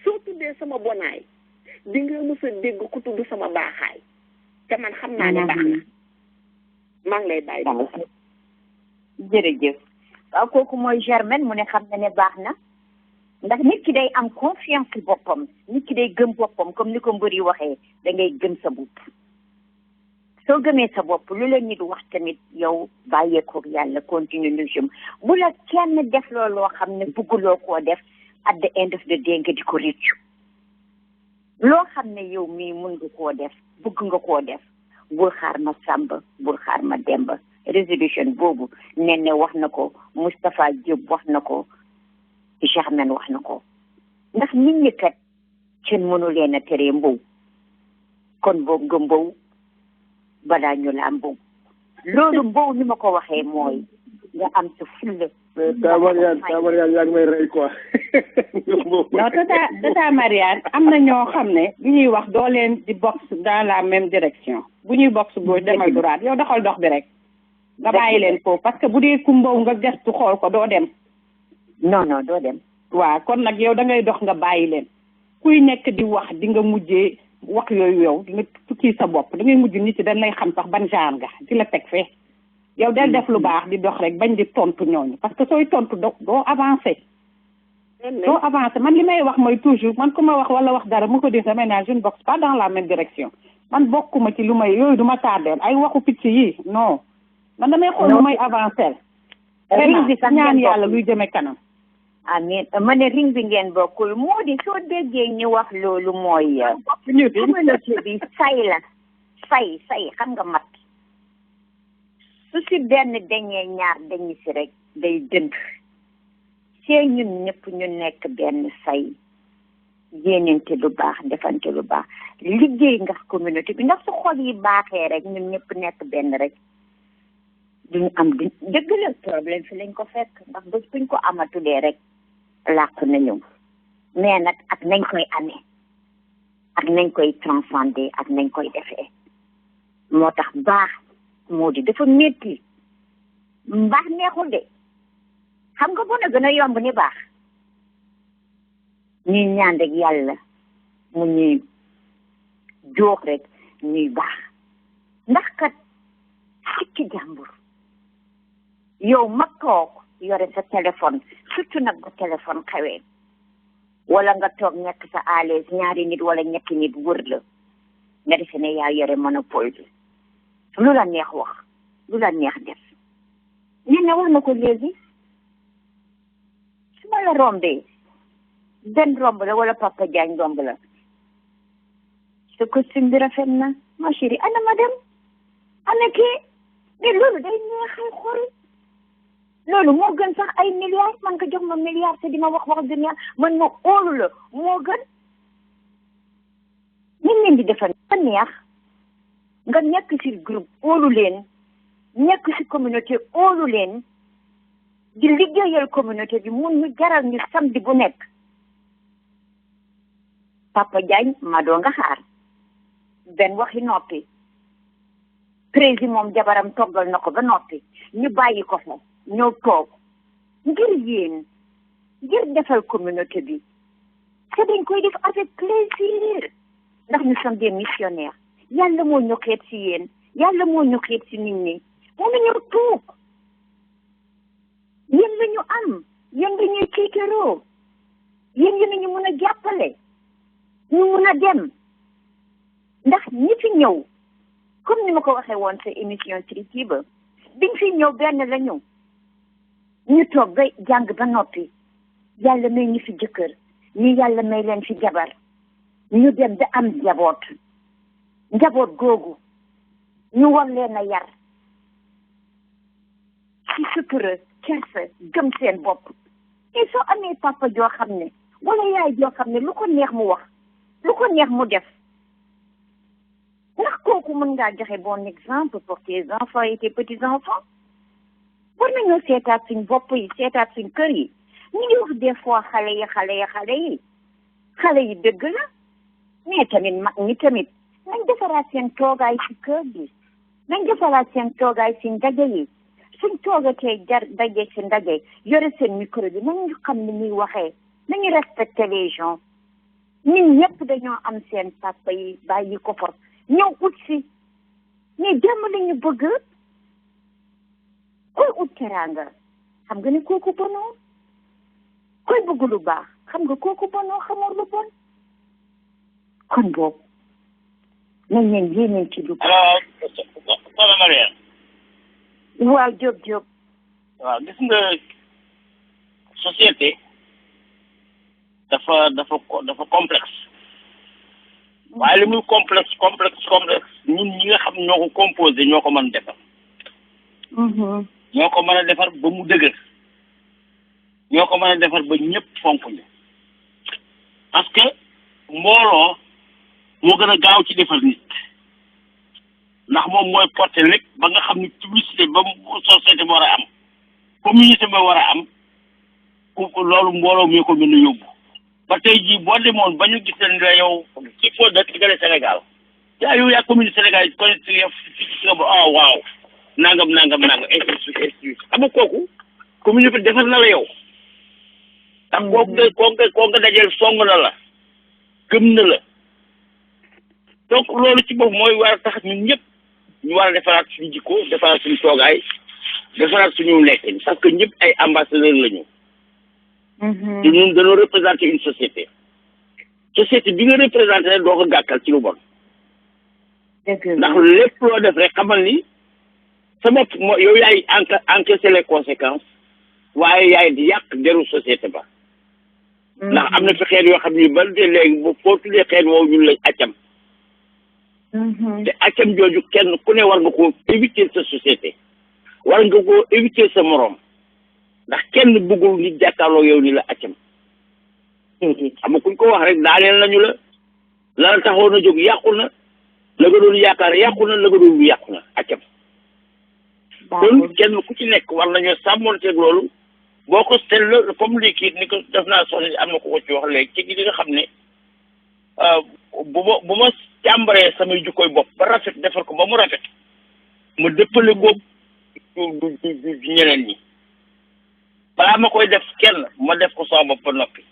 soo tuddee sama bonaay di nga mës a dégg ku tudd sama baaxaay te man xam naa ne baax na maa ngi lay bàyyi jërëjëf waaw kooku mooy Germaine mu ne xam na ne baax na ndax nit ki day am confiance ci boppam nit ki day gëm boppam comme ni ko mbër yi waxee da ngay gëm sa bopp soo gëmee sa bopp lu la nit wax tamit yow bàyyeekoog yàlla continue nu jëm bu la kenn def loo xam ne bëgguloo koo def at the end of the day nga di ko réccu loo xam ne yow mii mun nga koo def bëgg nga koo def bul xaar ma sàmba bul xaar ma demba résolution boobu Nene wax na ko Moustapha Diop wax na ko Germaine wax na ko ndax nit ñi kat kenn mënu leen a teree mbow kon boobu nga mbow balaa ñu la mbow loolu mbow ni ma ko waxee mooy nga am sa fulla Mariane yaa ngi may rey quoi. non tata Mariane am na ñoo xam ne bu ñuy wax doo leen di box dans la même direction bu ñuy box gauche demal droite yow doxal dox bi rek nga bàyyi leen foofu parce que bu dee ku mbow nga gestu xool ko doo dem. non doo dem. waaw kon nag yow da ngay dox nga bàyyi leen kuy nekk di wax di nga mujjee wax yooyu yow di nga tukki sa bopp da ngay mujj nit ci dañ lay xam sax ban genre nga di la teg fee. yow del def lu baax di dox rek bañ di tontu ñooñu parce que sooy tontu doo avancé. doo avancé man li may wax mooy toujours man ku ma wax wala wax dara mu ko di damay naan je ne boxe pas dans la même direction man bokkuma ci lu may yooyu du ma tardeel ay waxu picc yi non man damay xool lu may avancé. ring bi sax ñaan yàlla luy jëme kanam. amiin ma ne ring bi ngeen bokkul moo di soo déggee ñu wax loolu mooy. communauté bi say xam nga mat. su si benn dañee ñaar dañu si rek day dënd see ñun ñëpp ñu nekk benn say yéenante lu baax defante lu baax liggéey nga communauté bi ndax su xol yi baaxee rek ñun ñëpp nekk benn rek duñu am dëgg la problème fi lañ ko fekk ndax bés buñ ko amatulee rek làqu nañu mais nag ak nañ koy amee ak nañ koy transcender ak nañ koy defee moo tax baax moo di dafa métti mbaax neexul de xam nga bu ne gën a yomb ni baax ñuy ñaan rek yàlla mu ñuy jóox rek ñuy baax ndax kat sikki jàmbur yow ma toog yore sa téléphone surtout nag ba téléphone xewee wala nga toog nekk sa à l'aise ñaari nit wala ñetti nit wër la nga defe ne yaa yore monopole bi lu la neex wax lu la neex def ne wax na ko léegi su ma la rombee benn romb la wala Papa Diagne romb la sa costume bi rafet na ma chérie ana ma dem ana kii mais loolu day neexal xol loolu moo gën sax ay milliards man nga jox ma milliards te dima wax dunia man ma óolu la moo gën ñun leen di defal ba neex nga nekk ci groupe óolu leen nekk ci communauté óolu leen di liggéeyal communauté bi mun ñu jaral ñu samedi bu nekk Papa Diagne ma doo nga xaar benn waxi noppi président moom jabaram toggal na ko ba noppi ñu bàyyi ko fa ñëw toog ngir yéen ngir defal communauté bi te dañ koy def avec plaisir ndax nous sommes des missionnaires yàlla moo ñu xeet ci yéen yàlla moo ñu xeet ci nit ñi moo na ñëw toog yéen la ñu am yéen la ñuy tiitaroo yéen la ñu mun a jàppale ñu mun a dem ndax ñi fi ñëw comme ni ma ko waxee woon sa émission Triti ba biñ fi ñëw benn la ñu toog ba jàng ba noppi yàlla may ñu fi jëkkër ñu yàlla may leen fi jabar ñu dem ba am njaboot googu ñu war leen a yar ci sutura kersa gëm seen bopp te soo amee papa joo xam ne wala yaay joo xam ne lu ko neex mu wax lu ko neex mu def ndax kooku mën ngaa joxe bon exemple pour tes enfants et tes petits enfants war nañoo seetaat suñ bopp yi seetaat suñ kër yi ñu ngi wax des fois xale yi dëgg la mais tamit mag ñi tamit nañ defaraat seen toogaay ci kër gi nañ defaraat seen toogaay ci ndaje yi suñ toogatee daje ci ndaje yore seen micro bi nañu xam ni ñuy waxee nañu respecter les gens ñun ñëpp dañoo am seen papa yi bàyyi ko fa ñëw ut si mais jàmm lañu bëgg koy ut teraanga xam nga ni kooku bonoo koy bëgg lu baax xam nga kooku bonoo xamoo lu bon kon boobu nañ leen yéeneen ci lu alors soxna Mariane waaw Diop waaw gis nga société dafa complexe waaye li muy complexe ñun ñi nga xam ñoo ko composé ñoo ko mën defar ñoo ko mën a defar ba mu dëgër ñoo ko mën a defar ba ñëpp fonk ñu parce que mbooloo moo gën a gaaw ci defar nit ndax moom mooy porté lépp ba nga xam ni publicité ba société ba war a am communauté ba war a am ku loolu mbooloo mi ko mën a yóbbu ba tey jii boo demoon ba ñu gis ne la yow il faut dëkk gale Sénégal yow yaa commune Sénégal connecté yow fii ci nga ba waaw nangam ainsi de suite xam nga kooku commune bi defar na la yow ndax kooku nga dajeel song na la gëm na la donc loolu ci bopp mooy war a tax ñun ñëpp ñu war a defaraat suñu jikko defaraat suñu toogaay defaraat suñu nekkin parce que ñëpp ay ambassadeurs lañu. te ñun dañoo représenter une société bi nga représenté doo ko gàkkal ci lu bon. ndax lépp loo def rek xamal ni sa bopp moo yow yaay encaisser les conséquences waaye yaay di yàq deru société ba. ndax am na fi xeet yoo xam ni ba léegi foo tuddee xeet woowu ñun lañ accam. te accam jooju kenn ku ne war nga koo éviter sa société war nga koo éviter sa morom ndax kenn bëggul nit jàkkaarloo yow ni la accam xam nga kuñ ko wax rek daaneel nañu la taxoon a jóg yàqu na la nga doon yaakaar yàqu na la nga doon yàqu na accam kon kenn ku ci nekk war nañoo sàmmonteeg loolu boo ko seetlu comme lii kii ni ko def naa soxla si am na ko ci wax léegi ci li nga xam ne bu ma càmbaree samay jukkoy bopp ba rafet defar ko ba mu rafet ma dëppale ko du ñeneen ñi balaa ma koy def kenn ma def ko sama bopp ba noppi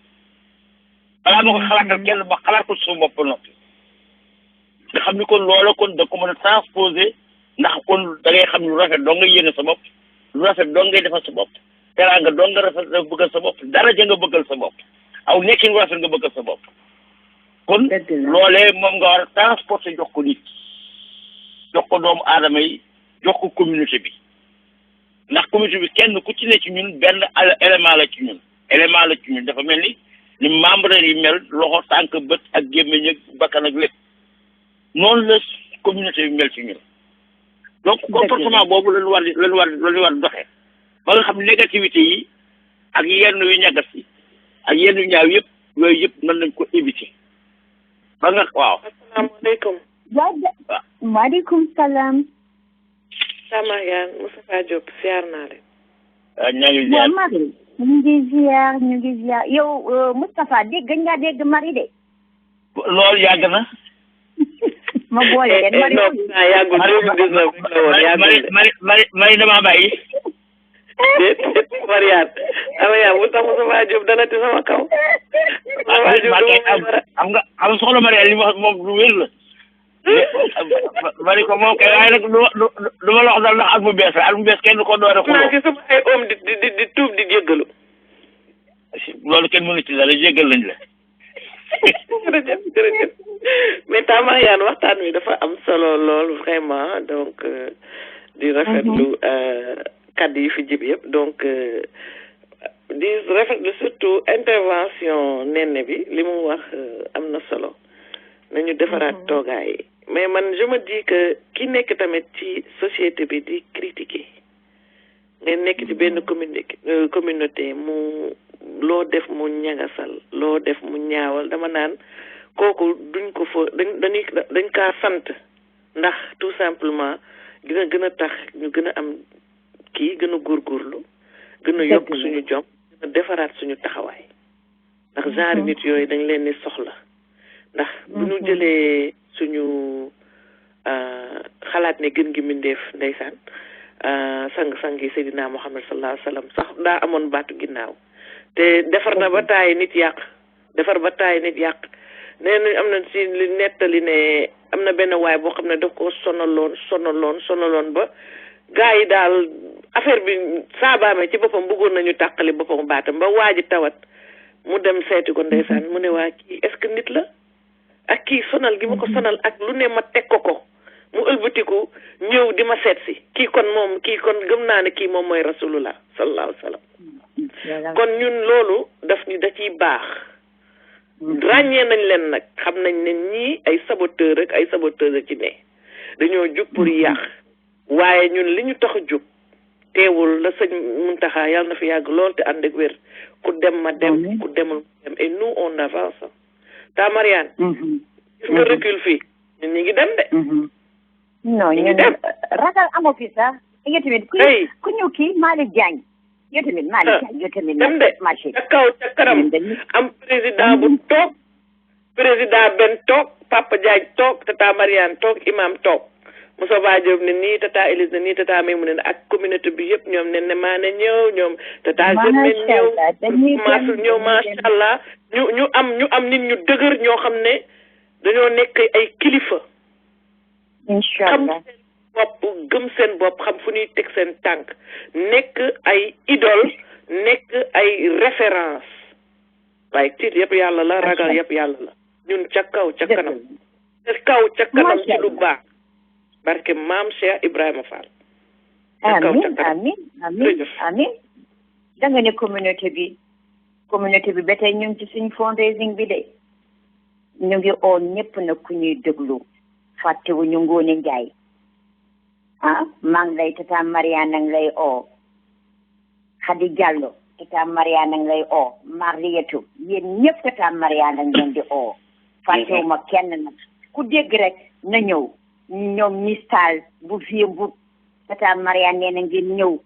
balaa ma ko xalaatal kenn ba xalaat ko sama bopp ba noppi nga xam ni kon loola kon da ko mën a transposer ndax kon da ngay xam lu rafet doo ngay yéene sa bopp lu rafet doo ngay defal sa bopp teraanga doo nga rafet nga bëggal sa bopp daraja nga bëggal sa bopp aw nekkin wu rafet nga bëggal sa bopp kon loolee moom nga war a transporter jox ko nit jox ko doomu aadama yi jox ko communauté bi ndax communauté bi kenn ku ci ne ci ñun benn élément la ci ñun dafa mel ni membre yi mel loxo tànk bët ak gémmiñ ak bakkan ak lépp noonu la communauté bi mel ci ñun donc comportement boobu lañu war doxee ba nga xam négativité yi ak yenn yu ñagas yi ak yenn yu ñaaw yëpp yooyu yëpp mën nañ ko éviter ba nga waaw. asalaamaaleykum. waaw maaleykum salaam. sama yaa Moustapha Diop ziar naa leen. ñaa ngi ziar Marie ñu ngi ziar yow Moustapha dégg nga dégg Marie de. loolu yàgg na. ma boole leen Marie. yàggul 2019 Marie damaa bàyyi. déet Mariane ama yaa mu tax Moustapha Diop dana ti sama kaw. am nga soxla Mariane li wax moom lu wér la. bari ko moom kay waaye nag du ma la wax daal ndax at mu bees la at mu bees kenn du ko doore xuloo. naa ci sama ay om di tuub di jéggalu. loolu kenn mënu ci dara jéggal lañ la. jërëjëf mais Tamba Yane waxtaan wi dafa am solo lool vraiment donc di rafetlu kàddu yi fi jib yëpp donc di rafetlu surtout intervention nenne bi li mu wax am na solo nañu defaraat toogaay yi mais man je me dis que ki nekk tamit ci société bi di critiquer nga nekk ci benn communauté mu loo def mu ñagasal loo def mu ñaawal dama naan kooku duñ ko fa dañ kaa sant ndax tout simplement dina gën a tax ñu gën a am kii gën a góorgóorlu gën a yokk suñu jom gën a defaraat suñu taxawaay ndax genre nit yooyu dañ leen ni soxla ndax bu ñu jëlee suñu xalaat ne gën gi mbindeef ndeysaan sang yi Seydina Muhammad sallallahu alayhi wa sallam sax daa amoon baatu ginnaaw te defar na ba taay nit yàq nee na am na ci li nettali ne am na benn waay boo xam ne daf ko sonaloon ba gars yi daal affaire bi saabaame ci boppam bëggoon nañu tàqali boppam baatam ba waa ji tawat mu dem seeti ko ndeysaan mu ne waa kii est-ce que nit la ak kii sonal gi ma ko sonal ak lu ne ma teg ko mu ëlbatiku ñëw di ma seet si kii kon gëm naa ne kii moom mooy rasulullah sallallahu alayhi wa sallam kon ñun loolu daf ni da ciy baax ràññee nañ leen nag xam nañ ne ñii ay saboteur ak ci ne dañoo jóg pour yàq waaye ñun li ñu tax a jóg teewul la sëñ Muntaxa yàlla na fi yàgg lool te ànd ak wér ku dem ma dem ku demul ma dem et nous on avance ta Mariane gis nga recul fii ñun ñi ngi dem de non ñun ragal amoo fi sax yow tamit ku ñëw kii Malick Diagne yow tamit Malick Diagne yow tamit dem de ca kaw ca kanam am président bu toog président Ben toog Papa Diagne toog tata Mariane toog imam toog Moussa Diop ne nii tata Élise ne nii tata may mu ne ak communauté bi yëpp ñoom ne maa ne ñëw ñoom tata Germaine ñëw maasul ñëw macha allah ñu am nit ñu dëgër ñoo xam ne dañoo nekk ay kilifa xam seen bopp gëm seen bopp xam fu ñuy teg seen tànk nekk ay idole nekk ay référence waaye tiit yëpp yàlla la ragal yëpp yàlla la ñun ca kaw ca kanam ci lu baax barke maam Cheikh Ibrahima Fall amin da nga ne communauté bi ba tey ñu ngi ci suñ fundraising bi de ñu ngi oo ñëpp na ku ñuy déglu fàttewu ñu Ngoone Njaay maa ngi lay tata Mariane ngi lay oo Khady Diallo tata Mariane ngi lay oo Mariétou yéen ñëpp tata Mariane ngi leen di oo fàttewuma kenn nag ku dégg rek na ñëw ñoom mistal bu vie bu tata Mariane nee na ngeen ñëw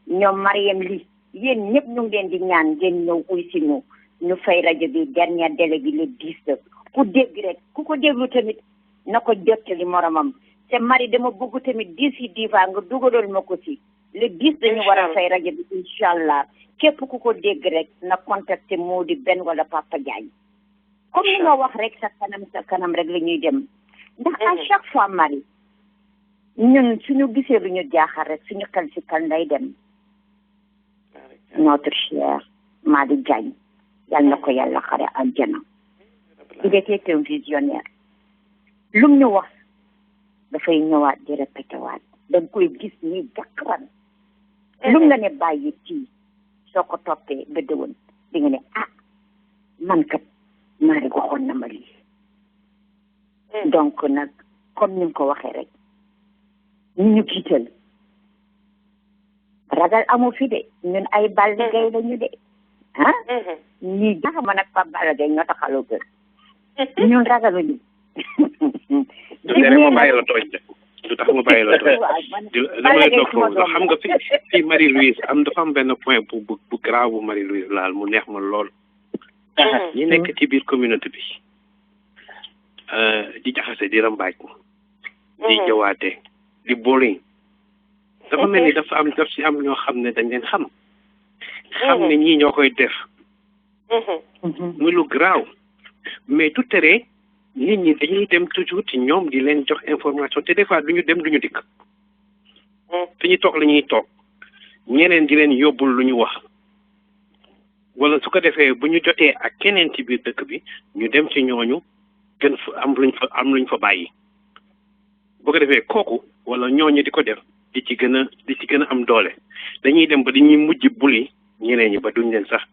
ñoom Mariam li yéen ñëpp ñu ngi leen di ñaan ngeen ñëw uy si ñu fay rajo bi dernier délai bi le 10 ku dégg rek ku ko déglu tamit na ko jottali moromam te mari dama bëgg tamit 10 diva nga dugalal ma ko si le 10 dañu war a fay rajo bi incha allah képp ku ko dégg rek na contacté moo di benn wala Papa Diagne comme ni nga wax rek sa kanam rek la ñuy dem ndax à chaque fois mari ñun suñu gisee lu ñu jaaxal rek suñu xel si kan lay dem notre cher Malick Diagne yal na ko yàlla xare aljana il était un visionnaire lum ñu wax dafay ñëwaat di répété waat danga koy gis nii jàkkaran lum la ne bàyyi tii soo ko toppee ba déwén di nga ne man kat Malick waxoon na ma lii donc nag comme ni nga ko waxee rek ñu jiital ragal amu fi de ñun ay Balla Gaye lañu de ñii jaxama nag Pape Balla Gaye ñoo taxaloo kër ñun ragaluñu du tere ma bàyyi la tooñ de du tax ma bàyyi la tooñ dama lay toog foofu sax xam nga fii Marie-Louise dafa am benn point bu grave bu Marie-Louise laal mu neex ma lool ñi nekk ci biir communauté bi di jaxase di rambaaj di jawaate di bullying dafa mel ni daf si am ñoo xam ne dañ leen xam ne ñii ñoo koy def muy lu graaw mais du tere nit ñi dañuy dem toujours ci ñoom di leen jox information te des fois duñu dem duñu dikk fi ñu toog la ñuy toog ñeneen di leen yóbbul lu ñu wax wala su ko defee bu ñu jotee ak keneen ci biir dëkk bi ñu dem ci ñooñu gën fa am luñ fa bàyyi bu ko defee kooku wala ñooñu di ko def di ci gën a am doole dañuy dem ba dañuy mujj buli ñeneen ñi ba duñ leen sax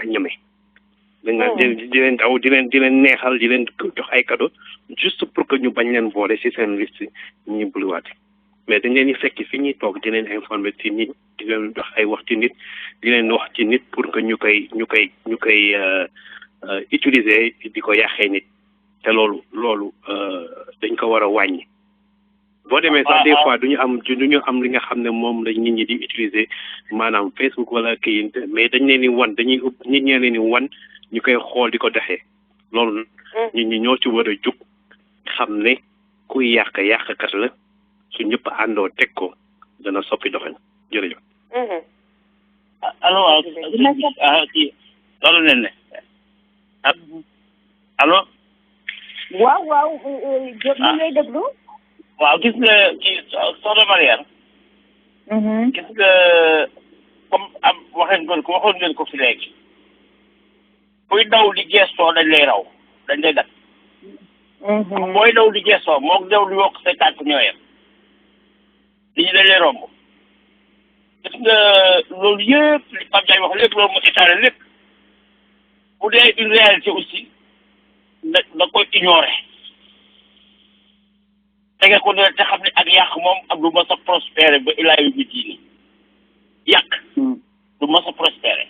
ñeme dañ di leen daw di leen neexal di leen jox ay cadeau juste pour que ñu bañ leen boole ci seen liste ñuy buliwaate mais dañ leen di fekk fi ñuy toog di leen informer ci nit di leen jox ay wax ci nit di leen wax ci nit pour que ñu koy utiliser di ko yàqee nit te loolu dañ ko war a wàññi boo demee sax des fois duñu am li nga xam ne moom la nit ñi di utiliser maanaam Facebook wala kii mais dañ leen di wan nit ñee leen di wan ñu koy xool di ko doxee loolu nit ñi ñoo ci war a jug xam ne kuy yàqkat la su ñëpp àndoo teg ko dana soppi doxin jërëjëf. allo waaw kii loolu nen ne allo. waaw Diop ñu ngay déglu. waaw gis nga ci soxna Mariane. gis nga comme waxoon ngeen ko fi léegi. kuy daw di gestoo dañ lay raw dañ lay dak. booy daw di gestoo moom daw di yokk say tànk ñooyam. nit ñi dañ lay romb. gis nga loolu yëpp li Pape Diagne wax lépp loolu mu étalé lépp. bu dee une réalité aussi da koy ignorer. tege ko ne te xam ne ak yàq moom ak du ma sa prospéré ba ilaa yu bi diini yàq du ma sa prospéré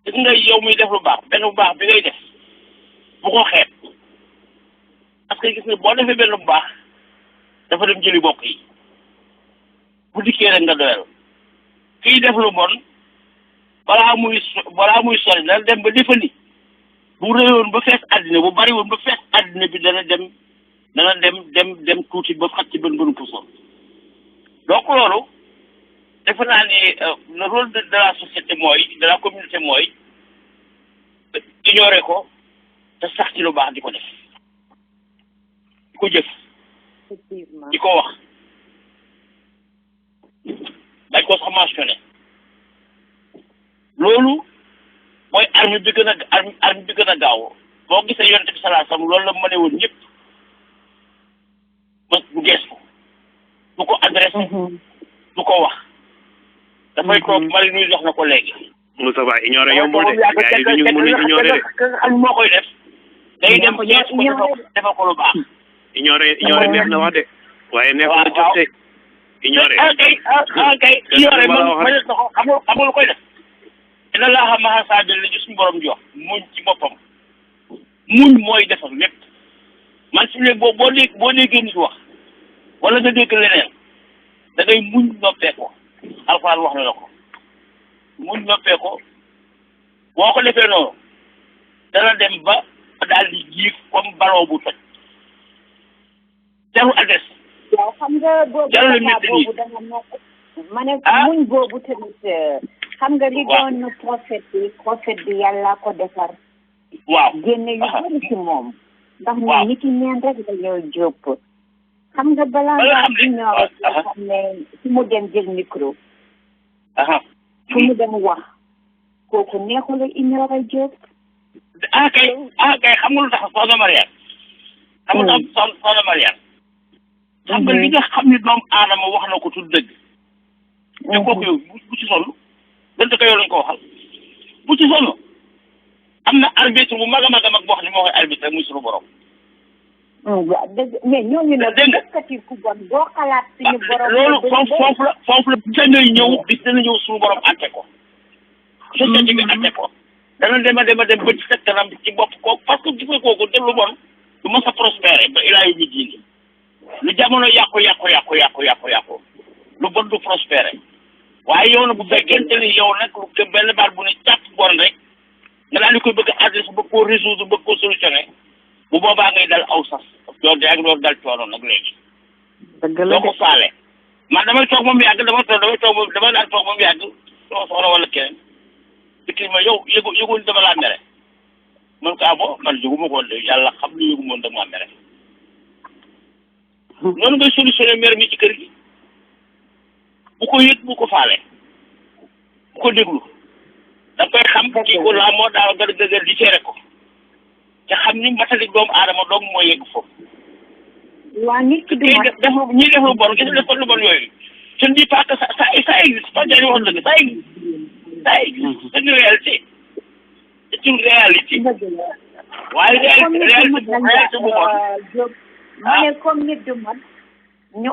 gis nga yow muy def lu baax benn bu baax bi ngay def bu ko xeeb parce que gis nga boo defee benn bu baax dafa dem jëli bokk yi bu dikkee rek nga doyal kii def lu bon balaa muy sori dana dem ba defali bu réyoon ba fees àddina bu bari woon ba fees àddina bi dana dem tuuti ba xat ci bën puso donc loolu defe naa ni le rôle de la société mooy de la communauté mooy ignorer ko te sax ci lu baax di ko def di ko jëf di ko wax dañ ko sax mentionné loolu mooy arme bi gën a gaaw boo gisee yonent bi salaa sam loolu la mëne woon ñëpp ba du gees ko du ko adressé du ko wax dafay toog mari nuy jox na ko léegi Moustapha ignoré yombul de gars yi duñu mën a ignoré de ka nga xam moo koy def day dem gees ko defal ko lu baax ignoré neex na wax de waaye neex na jot de ignoré kay ignoré man xamul koy def ina laaxa maxasaabil la ci suñu borom jox muñ ci boppam muñ mooy defar lépp man si léegi boo déggee nit wax wala nga dégg leneen da ngay muñ noppee ko alxuraan wax na la ko muñ noppee ko boo ko defee noonu dana dem ba daal di jiif comme ballon bu toj jarul adresse waaw xam nga boobu danga nekk ma ne muñ boobu tamit xam nga li doon prophète bi yàlla ko defar waaw génne yu bëri ci moom ndax ne nit yi neen rek la ñoo jópp xam nga balaa ngaa ignoré xam ne fu mu dem jël micro fu mu dem wax kooku neexul a ignoré jóp kay xam nga lu tax soxna Mariane xam nga soxna Mariane xam nga li nga xam ne doomu aadama wax na ko tudd dëgg te kooku yow bu ci sonn dante ko yow lañ ko waxal bu ci sonn am na arbitre bu mag a mag a mag boo xam ne moo koy arbitre muy suñu borom waaw dëgg mais ñooñu nag dëkkati ku bon boo xalaat suñu borom loolu foofu la bisa ngay ñëw bis dana ñëw suñu borom atte ko société bi atte ko dana dem ba ci sa kanam ci bopp kooku parce que gis nga kooku def lu bon du mos a prospéré ba ilaa yu ñu diini lu jamono yàqu lu bon du prospéré waaye yow nag bu fekkente ni yow nag lu benn baat bu ne càpp bon rek nga daal di koy bëgg a adresse bëgg koo résoudre bëgg koo solutionné bu boobaa ngay dal aw sas doo dal coono nag léegi. dëgg la doo ko faale. man damay toog moom yàgg dama daan toog moom yàgg sama soxla wala keneen dikki ma yow yëgul dama laa mere man ko bon man yëguma ko woon de yàlla xam ni yëguma woon dama mere. noonu ngay solutionné mere mi ci kër gi bu ko yëg bu ko faale bu ko déglu da koy xam kii ko laa moo daaw gër di seere ko te xam ni matalik doomu aadama doom mooy yegg foofu. waa nit ki du ñi def lu bon gis nga lu bon yooyu je ne dis pas que ça existe pas dañu wax dëgg ça existe c'est une réalité c'est une réalité waaye réalité bu bon ma ne comme nit du man ñu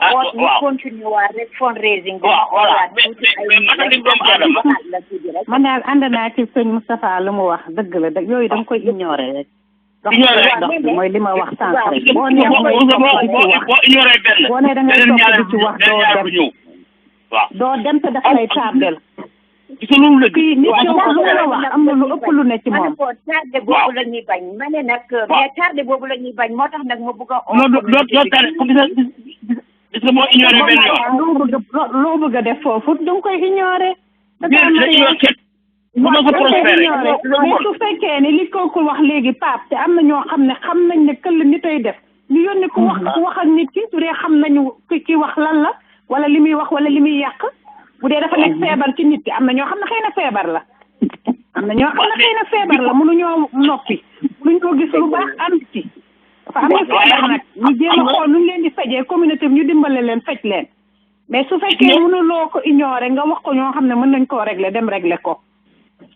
continuer waa rek fundraising voilà mais matalik doomu aadama man daal ànd naa ci sëñ Moustapha lu mu wax dëgg la yooyu da nga koy ignoré rek dox mooy li ma wax sànq rek boo nee da ngay topp di ci wax doo dem te daf lay tardel kii nit ki wax lu la wax am na lu ëpp lu ne ci moom tardé boobu la ñuy bañ ma ne nag mais tardé boobu la ñuy bañ moo tax nag ma bëgg a doo tardé gis nga moo ignoré benn yoon loo bëgg a def foofu da nga koy ignoré mais su fekkee ni li kooku wax léegi Pape te am na ñoo xam ne xam nañ ne këll ni tey def ñu yónni ko wax ak nit ki su dee xam nañu ki wax lan la wala li muy wax wala li muy yàq bu dee dafa nekk feebar ci nit ki am na ñoo xam ne xëy na feebar la am na ñoo xam ne xëy na feebar la mënuñoo noppi mënuñoo gis lu baax am ci dafa am na feebar nag ñu jéem a xool nu ñu leen di fejee communauté bi ñu dimbale leen fej leen mais su fekkee mënuloo ko ignorer nga wax ko ñoo xam ne mën nañ koo régler dem régler ko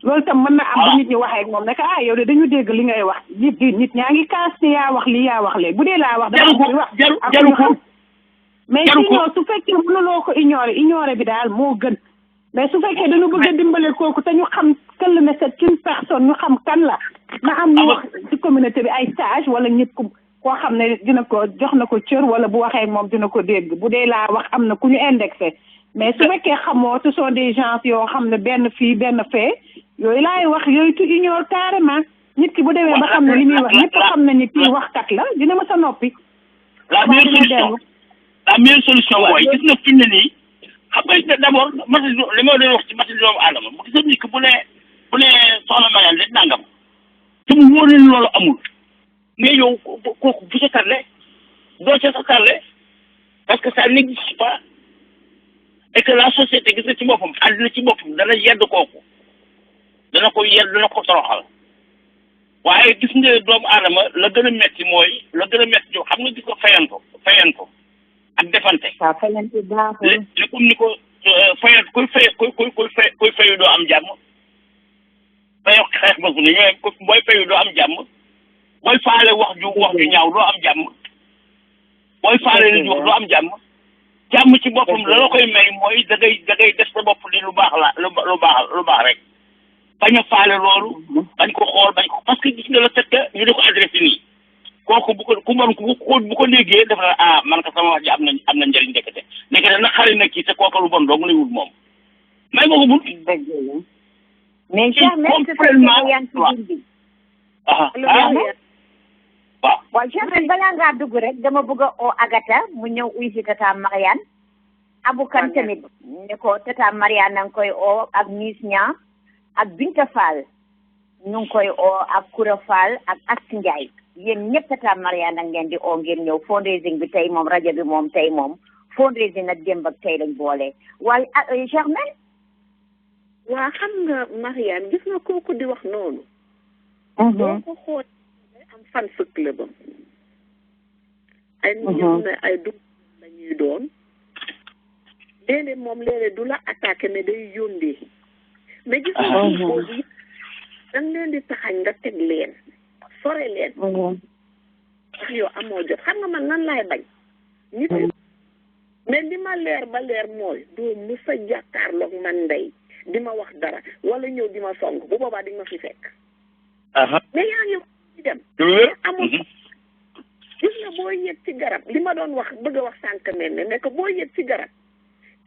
loolu tam mën na am bu nit ñi waxee ak moom ne ah yow de dañu dégg li ngay wax nit ñaa ngi kaas ne yaa wax lii yaa wax lee bu dee laa wax dama wax jaru ko mais sinon su fekkee mënuloo ko ignorer bi daal moo gën mais su fekkee dañu bëgg a dimbale kooku te ñu xam kan la ne c'est une personne ñu xam kan la na am ñu wax ci communauté bi ay sage wala nit ku koo xam ne dina ko jox na ko cër wala bu waxee ak moom dina ko dégg bu dee laa wax am na ku ñu indexé mais su fekkee xamoo ce sont des gens yoo xam ne benn fii benn fee yooyu laay wax yooyu tu ignore carrément nit ki bu demee ba xam ne li muy wax ñëpp xam nañu kii waxkat la dina ma sa noppi. la meilleure solution mooy gis nga fi mu ne nii xam nga d'abord mati li ma doon wax ci mati doomu aadama bu gis nit ki bu ne soxna Mariane rek nangam te mu wóor leen loolu amul mais yow kooku bu sa tarle doo ca sa tarle parce que ça n'existe pas et que la société gis nga ci boppam àddina ci boppam dana yedd kooku dana ko yedd dana ko toroxal waaye gis nga doomu aadama la gën a metti mooy la gën a metti yow xam nga gis ko fayanto ak defante. waaw fayante baaxul. li comme ni ko fayat kuy fayu doo am jàmm fayoo xeex ba su ne ñooy booy fayu doo am jàmm booy faale wax ju ñaaw doo am jàmm booy faale li wax doo am jàmm jàmm ci boppam la la koy may mooy da ngay def sa bopp li lu baax la lu baax rek bañ a faale loolu bañ ko xool bañ ko parce que gis nga la fekk ñu di ko adressé nii kooku bu ko déggee def na man ka sama wax ji am na njëriñ ndekete na xari na kii te kooku lu bon dong lay wut moom may ma ko bul dëgg la mais Germaine su fekkee yaa ngi ci biir bi waaw Germaine balaa ngaa dugg rek dama bëgg a oo Agata mu ñëw uy si tata Mariane abukan tamit ne ko tata Mariane na nga koy oo ak Miss Niang ak Binta Fall ñu ngi koy oo ak Koura Fall ak Ast Ndiaye yéen ñëpp tata Mariane ak ngeen di oo ngeen ñëw fundraising bi tey moom rajo bi moom tey moom fundraising nag démb ak tey lañ boole waaye Germaine waa xam nga Mariane gis nga kooku di wax noonu boo ko xool am fan sa club am ay nit ñoo ne ay dugg la ñuy doon léeg-léeg moom léeg-léeg du la attaqué mais day yóndee mais gis nga boobu danga leen di taxañ nga teg leen sore leen wax yow amoo jot xam nga man nan laay bañ nit mais li ma leer ba leer mooy doo mës a jàkkaarloog man ndey di ma wax dara wala ñëw di ma song bu boobaa di nga ma fi fekk mais yaa ngi di dem amul gis nga boo yëg ci garab li ma doon wax bëgg a wax sànq ne que boo yëg ci garab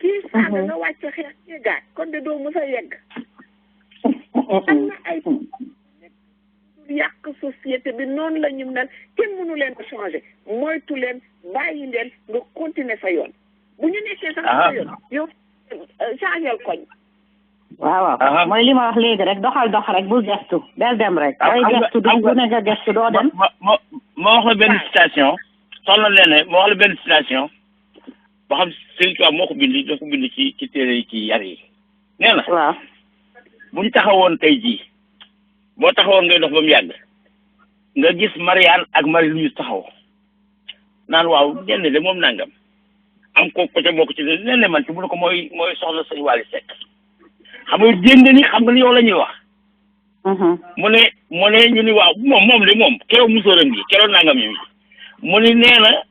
kii saaga nga wàcc xeex yeggaat kon de doo mës a yegg am na ay yàq société bi noonu la ñu mel kenn mënu leen a changé moytu leen bàyyi leen nga continuer sa yoon bu ñu nekkee sax sa yoon yow changel koñ waaw mooy li ma wax léegi rek doxal dox rek bul gestu del dem rek day gestu du ne nga gestu doo dem ma wax la benn citation soxna leen ma wax la benn citation boo xam Sëriñ Tuubaa moo ko bind ci téere yi ci yar yi nee na waaw bu ñu taxawoon tey jii boo taxawoon ngay dox ba mu yàgg nga gis Mariane ak Marie Louise taxaw naan waaw ñenn de moom nangam am ko côté bokk ci ne man ci bu ko mooy soxna sëñ Wally Seck xam nga dégg nga ni xam nga ni yow la ñuy wax. mu ne ñu ni waaw moom keroog musóoram gi keroog nangam yi mu ni nee na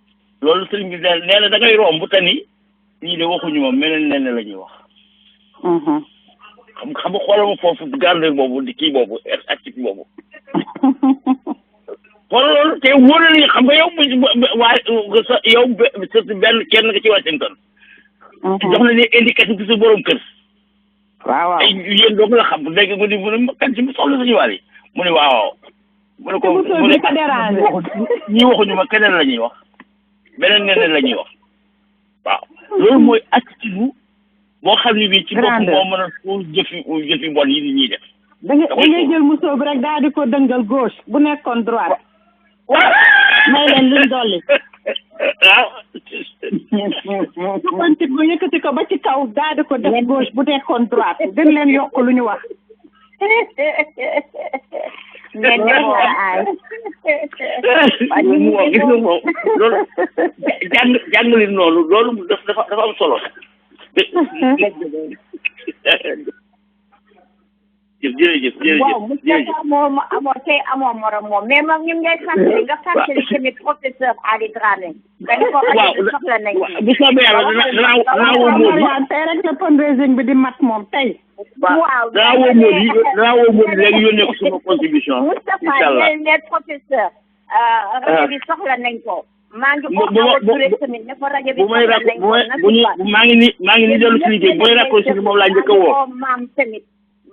loolu sëriñ bi nee na da ngay romb te ni ñii de waxuñu moom meneen nee la ñuy wax. xam nga xoolal ma foofu grandeur boobu di kii boobu activité boobu. xoolal loolu te wóor na ni xam nga yow benn kenn nga ci Washington. jox na ni indicatif ci sa borom kër. waaw ay yéen doog la xam dégg nga mu ne kan ci soxla suñu waal yi mu ne waaw. mu ne ko ñi waxuñu ma keneen la ñuy wax beneen neneen la ñuy wax waaw loolu mooy attitude boo xam ne bii ci bopp moo mën a foo jëfi bon yi ni ñuy def. da ngay jël musóor bi rek daal di ko dëngal gauche bu nekkoon droite. may leen luñ dolli. waaw. bu yëkkati ko ba ci kaw daal di ko def gauche bu nekkoon droite gën leen yokk lu ñu wax. ngeen ñëw aay. gis nga moom loolu jàng leen noonu loolu dafa am solo. waaw Moustapha moom amoo tey amoo morom moom mais moom ñu ngay fàttali nga fàttali tamit professeur Ali Dramé nga ne ko rajo bi soxla nañ bu soobee yàlla danaa woo Mody tey rek la fundraising bi di mat moom tey waaw danaa woo Mody léegi yónnee ko sama contribution Moustapha ne professeur rajo bi soxla nañ ko maa ngi ko awa tamit ne ko rajo bi soxla nañ ko maa ngi ni dellu si liggéey booy raccroché moom laa njëkk a woo maam tamit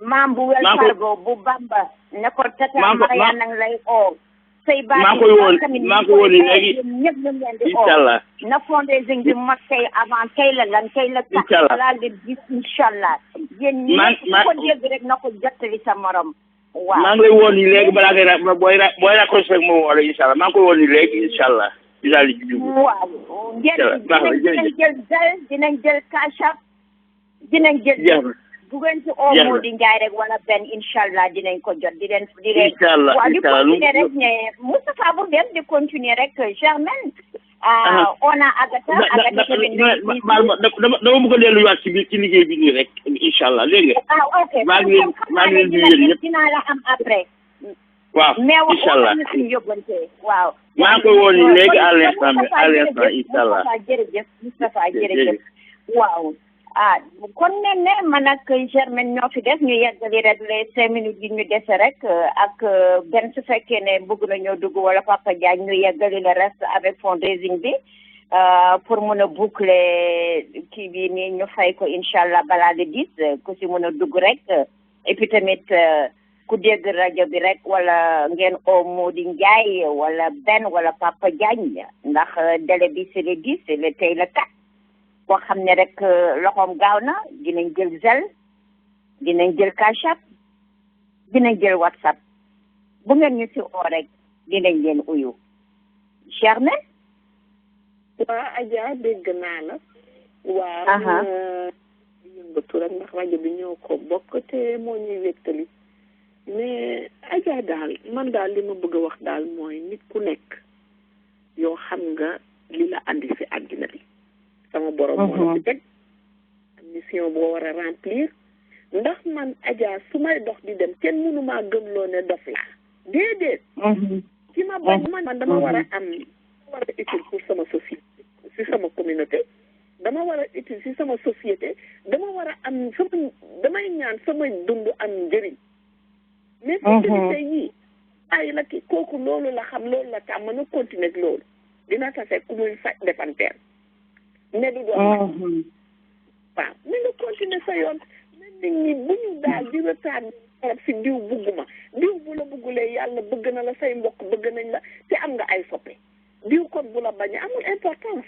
maam bu wel fargo bu Bamba ne ko tata Maria nang lay oo say baat maa koy woon léegi ñëpp ñu leen di oo inchallah na fundraising bi mat tey avant tey la lan tey la laal di gis inchallah yéen ñëpp ko dégg rek na ko jottali sa morom waaw maa ngi lay woon léegi balaa ngay booy raccroché rek moom wala inchallah maa ngi koy woon léegi inchallah daal di jublu waaw dinañ jël cash app dinañ jël bu ngeen ci oo Mody Ndiaye rek wala benn inchallah dinañ ko jot di leen waaw di continuer rek ne Moustapha bu dem di continuer rek Germaine on a Agatha tamit dama bëgg a delluwaat ci biir ci liggéey bi nii rek inchallah léegi ok maa ngi leen di yéen ñëpp dinaa la am après waaw inchallah mais suñu yóbbante waaw maa ngi koy woon ni léegi à l'instant inchallah Moustapha jërëjëf waaw kon ne man ak Germaine ñoo fi def ñu yeggali rek les 5 minutes yi ñu dese rek ak benn su fekkee ne bëgg nañoo dugg wala Papa Diagne ñu yeggali le reste avec fundraising bi pour mën a boucler kii bi nii ñu fay ko inchallah balaa le 10 ku si mën a dugg rek et puis tamit ku dégg rajo bi rek wala ngeen oo Mody Ndiaye wala benn wala Papa Diagne ndax délai bi c'est le 10 c'est le tey le 4 boo xam ne rek loxoom gaaw na dinañ jël Zelle dinañ jël Cash App dinañ jël WhatsApp bu ngeen ñu si oo rek dinañ leen uyu Germaine waa Adja dégg naa la waaw yëngatu rek ndax rajo bi ñoo ko bokk te moo ñuy wéttali mais Adja daal man daal li ma bëgg a wax daal mooy nit ku nekk yoo xam nga li la andi si àddina bi sama borom moo la fi teg mission boo war a remplir ndax man Adja su may dox di dem kenn mënu maa gëmloo ne dof laa déedéet ci ma bañ man dama war a utile pour sama société si sama communauté dama war a utile si sama société dama war a am damay ñaan sama dund am njëriñ mais société yii ay la ki kooku loolu la xam loolu la tàmm na continuer loolu dina tase ku muy faj defanteer ne du doon waaw mais nga continuer sa yoon mais nit ñi bu ñu daal di retard si diw bugguma diw bu la buggulee yàlla bëgg na la say mbokk bëgg nañ la te am nga ay soppe diw kon bu la bañee amul importance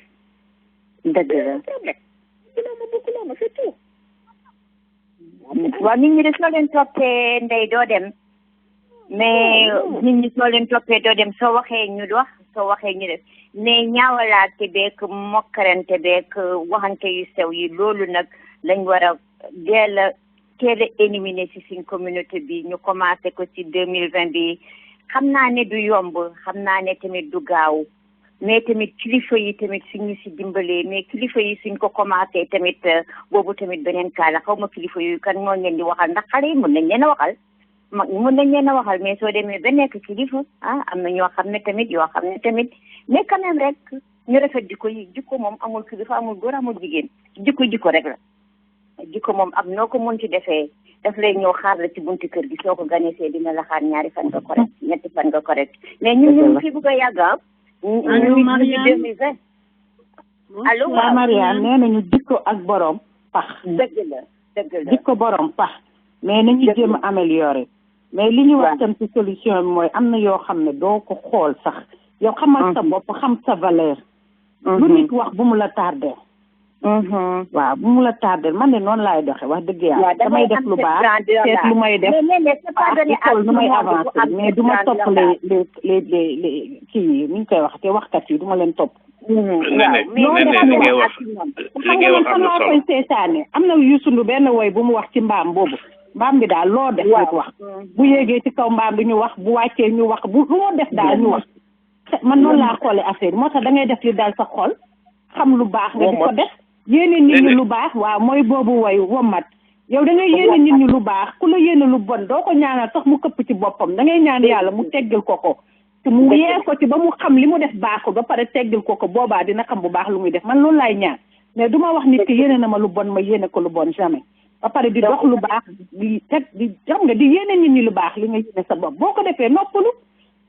dëgg la problème bëgguloo ma bëgguloo ma c'est tout waaw nit ñi de soo leen toppee ndey doo dem mais nit ñi soo leen toppee doo dem soo waxee ñu wax soo waxee ñu def mais ñaawalaate beek mokkarante beek waxante yu sew yi loolu nag lañ war a teel a éliminer ci suñ communauté bi ñu commencé ko ci 2020 bi xam naa ne du yomb xam naa ne tamit du gaaw mais tamit kilifa yi tamit suñu si dimbalee mais kilifa yi suñ ko commencé tamit boobu tamit beneen kaa la xaw ma kilifa yooyu kan moo leen di waxal ndax xale yi mën nañ leen a waxal mën nañ leen a waxal mais soo demee ba nekk kilifa am na ñoo xam ne tamit yoo xam ne tamit mais quand même rek ñu rafet jikko yi jikko moom amul kilifa amul góor amul jigéen jikko rek la jikko moom am noo ko mën ci defee daf lay ñëw xaar la ci bunti kër gi soo ko ganisee dina la xaar 2 fan nga correct 3 fan nga correct mais ñun fii bëgg a yàgg allo Mariane allo waaw Mariane nee nañu jikko ak borom pax dëgg la jikko borom pax mais nañu jéem a améliorer mais li ñu wax tam ci solution bi mooy am na yoo xam ne doo ko xool sax yow xamal sa bopp xam sa valeur lu nit wax bu mu la tardé waaw bu mu la tardé man de noonu laay doxe wax dëgg yàlla damay def lu baax seet lu may def xool nu may avancé mais du ma topp les kii yi ni ñu koy wax te waxkat yi du ma leen topp xam naa koy seetaane am na Youssou Ndour benn woy bu mu wax ci mbaam boobu mbaam bi daal loo def nit wax bu yéegee ci kaw mbaam bi ñu wax bu wàccee ñu wax bu loo def daal ñu wax man noonu laa xoole affaire moo tax da ngay def li daal sa xol xam lu baax nga di ko def yéene nit ñi lu baax waaw mooy boobu woy womat yow da ngay yéene nit ñi lu baax ku la yéene lu bon doo ko ñaanal sax mu këpp ci boppam da ngay ñaan yàlla mu teggal ko te mu yee ko ci ba mu xam li mu def baaxul ba pare teggal ko boobaa dina xam bu baax lu muy def man loolu laay ñaan mais du ma wax nit ki yéene na ma lu bon ma yéene ko lu bon jamais ba pare di dox lu baax di teg di xam nga di yéene nit ñi lu baax li nga yéene sa bopp boo ko defee noppalu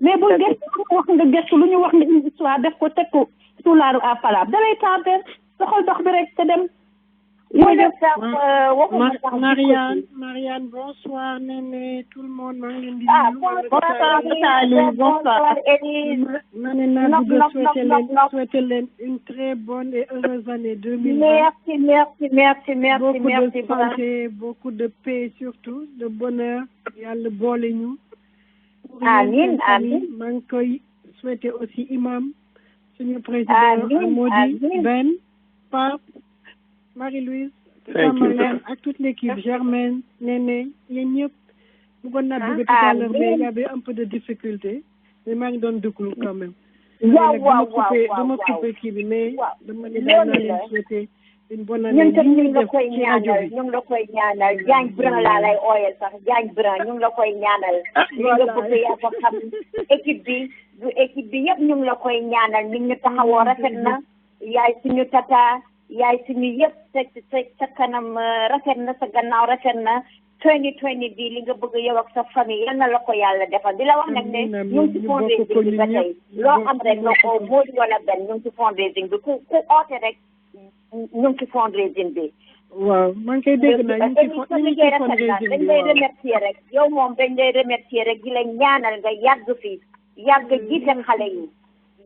mais bul gëstu lu ñu wax nga gëstu lu ñu wax nga indi histoire def ko teg ko tuulaaru à palaab dalay tardeel doxal dox bi rek te dem. Marianne, bonsoir, Néné, tout le monde, bonsoir, Élise. Souhaitez une très bonne et heureuse année 2020. Merci. Beaucoup de santé, beaucoup de paix surtout, de bonheur. Yàlla boole ñu. Amin. maa ngi koy souhaiter aussi imam, suñu président Amody, Ben, Pape, Marie-Louise, Marianne, ak toute l'équipe, Germaine, Néné, yéen ñëpp bëggoon naa dugg tout à l'heure mais il y avait un peu de difficulté mais maa ngi doon déglu quand même. dama coupé kii bi mais dama ne naa leen souhaiter une bonne année. ñun tam ñu ngi la koy ñaanal Diagne Brun laa lay ooyal sax Diagne Brun ñu ngi la koy ñaanal. li nga bëgg yaa ko xam équipe bi yëpp ñu ngi la koy ñaanal nit ñu taxawoo rafet na yaay suñu tata yaay suñu yëpp sa kanam rafet na sa gannaaw rafet na 2020 bi li nga bëgg yow ak sa famille yal na la ko yàlla defal di la wax nag ne ñu ngi ci fundraising bi ba tey loo am rek nga ko Modou wala Ben ñu ngi ci fundraising bi ku oote rek ñu ngi ci fundraising bi. waaw maa ngi koy dégg naa ñu ngi ci fundraising bi dañ lay remercier rek yow moom dañ lay remercier rek di la ñaanal nga yàgg fi yàgg jiite xale yi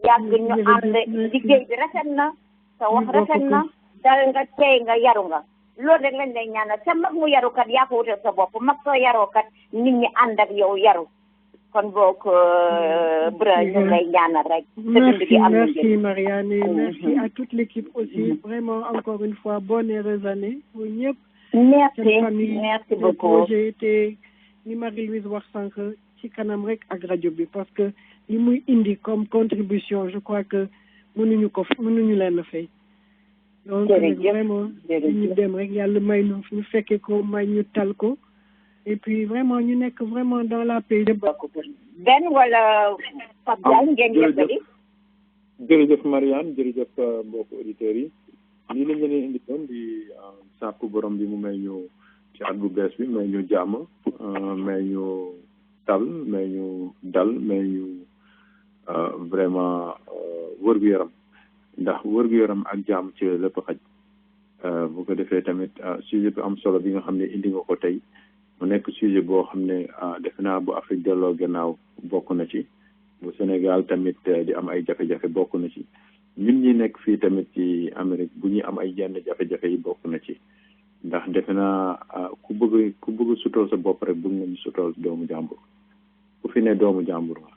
yàgg ñu ànd liggéey bi rafet na sa wax rafet na dal nga tey nga yaru nga loolu rek lañ lay ñaanal sa mag mu yarukat yaa ko wutal sa bopp mag soo yarookat nit ñi ànd ak yow yaru kon boog Brun ñu lay ñaanal rek. Merci Marianne, merci à toute l'équipe aussi. Vraiment encore une fois bonne et heureuse année pour ñëpp. Merci beaucoup. Projet te ni Marie-Louise wax sànq ci kanam rek ak rajo bi parce que li muy indi comme contribution je crois que mënuñu leen a fay. donc vraiment ñu dem rek yàlla may ñu fekke ko may ñu tal ko. et puis vraiment ñu nekk vraiment dans la paix. Ben wala Pape Diagne ngeen yëkkati. jërëjëf Marianne jërëjëf mbokku auditeurs yi lii lañ leen indi doon di sàkku borom bi mu may ñu ci at bu bees bi may ñu jàmm may ñu tal may ñu dal may ñu vraiment wër-gu-yaram ndax wër-gu-yaram ak jàmm ci lépp xaj bu ko defee tamit sujet bi am solo bi nga xam ne indi nga ko tey mu nekk sujet boo xam ne defe naa bu Afrique delloo gannaaw bokk na ci bu Sénégal tamit di am ay jafe-jafe bokk na ci ñun ñi nekk fii tamit ci Amérique bu ñuy am ay yenn jafe-jafe yi bokk na ci ndax defe naa ku bëgg sutal sa bopp rek bëgg nañu sutal doomu jàmbur ku fi ne doomu jàmbur nga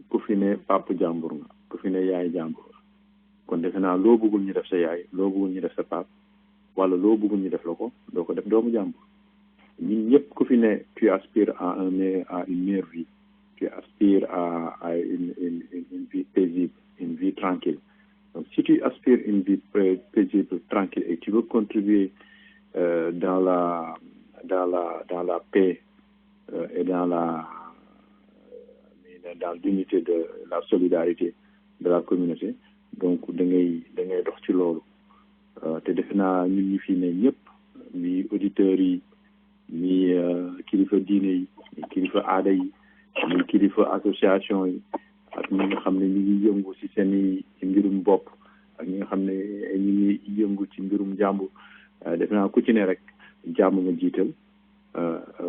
ku fi ne papa jàmbur nga ku fi ne yaay jàmbur nga kon defe naa loo bëggul ñu def sa yaay loo bëggul ñu def sa pap wala loo bëggul ñu def la ko doo ko def doomu jàmbur ñun ñëpp ku fi ne tu aspires à une meilleure vie tu aspires à une vie paisible une vie tranquille donc si tu aspires une vie paisible tranquille et tu veux contribuer dans la paix et dans l'unité de la solidarité de la communauté donc da ngay dox ci loolu te defe naa ñun ñi fi ne ñëpp ni auditeurs yi ni kilifa diine yi ni kilifa aada yi ni kilifa association yi ak ñi nga xam ne ñu ngi yëngu ci seen ci mbirum bopp ak ñi nga xam ne ñu ngi yëngu ci mbirum jàmbur defe naa ku ci ne rek jàmm nga jiital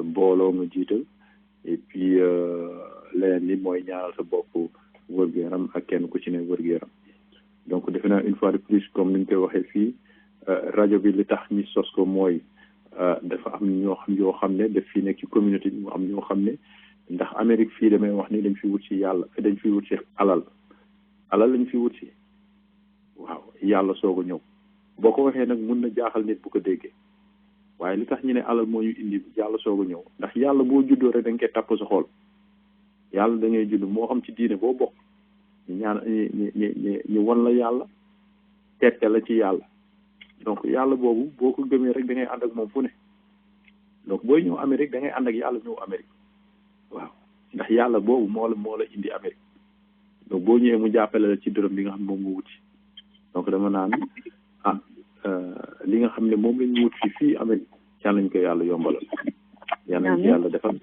booloo nga jiital et puis leneen li mooy ñaanal sa bopp wër-gu-yaram ak kenn ku ci ne wër-gu-yaram donc defe naa une fois de plus comme ni ñu koy waxee fii rajo bi li tax ñi sos ko mooy dafa am yoo xam ne daf fi nekk ci communauté bi mu am ñoo xam ne ndax Amérique fii damay wax ni dañ fi wut ci yàlla dañ fi wut ci alal lañ fi wut ci waaw yàlla soog a ñëw boo ko waxee nag mun na jaaxal nit bu ko déggee waaye li tax ñu ne alal moo ñu indi yàlla soog a ñëw ndax yàlla boo juddoo rek da nga koy tapp sa xol yàlla da ngay judd moo xam ci diine boo bokk ñu won la yàlla tette la ci yàlla donc yàlla boobu boo ko gëmee rek da ngay ànd ak moom fu ne donc booy ñëw Amérique da ngay ànd ak yàlla ñëw Amérique waaw ndax yàlla boobu moo la indi Amérique donc boo ñëwee mu jàppale la ci dërëm bi nga xam ne moom nga wuti donc dama naan li nga xam ne moom lañu wut fii Amérique yàlla nañu ko yàlla yombalal yàlla nañu yàlla defal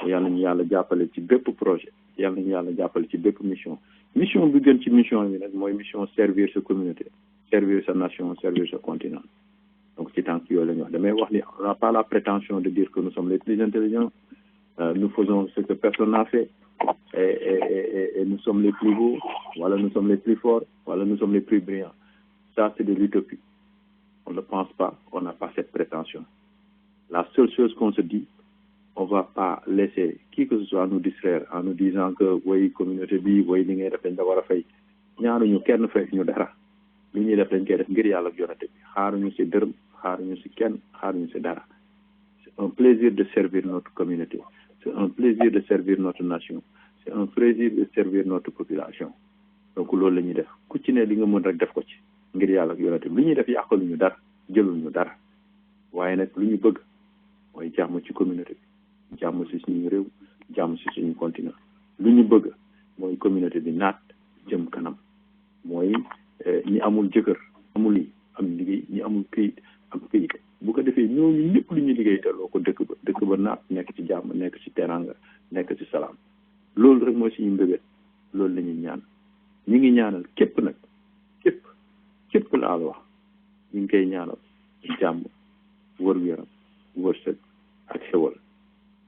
yàlla nañu yàlla jàppale ci bépp projet yàlla nañu yàlla jàppale ci bépp mission bi gën ci mission bi nag mooy mission servir sa communauté servir sa nation servir sa continent donc ci tànk yooyu la ñu wax damay wax ni on n'a pas la prétention de dire que nous sommes les plus intelligents nous faisons ce que personne n'a fait et nous sommes les plus beaux voilà nous sommes les plus forts voilà nous sommes les plus brillants ça c'est de l'utopie on ne pense pas on n'a pas cette prétention la seule chose qu'on se dit on va pas laisser qui que ce soit nous distraire en nous disant que way communauté bi way li ngay def dañ da war a fay ñaanuñu kenn fay ñu dara li ñuy def dañ koy def ngir yàlla ak yonante bi xaaruñu si dërëm xaaruñu si kenn xaaruñu si dara c'est un plaisir de servir notre communauté c'est un plaisir de servir notre nation c'est un plaisir de servir notre population donc loolu la ñuy def ku ci ne li nga mën rek def ko ci ngir yàlla ak yonante bi li ñuy def yàqaluñu dara jëluñu dara waaye nag lu ñu bëgg mooy jàmm ci communauté bi jàmm si suñu réew jàmm si suñu continent lu ñu bëgg mooy communauté bi naat jëm kanam mooy ñi amul jëkkër amul yi am liggéey ñi amul këyit am këyit bu ko defee ñooñu ñëpp lu ñu liggéey delloo ko dëkk ba naat nekk ci jàmm nekk ci teranga nekk ci salaam loolu rek mooy suñu mbébét loolu la ñuy ñaan ñi ngi ñaanal képp nag képp laa la wax ñu ngi koy ñaanal jàmm wër-gu-yaram wërsëg ak xewal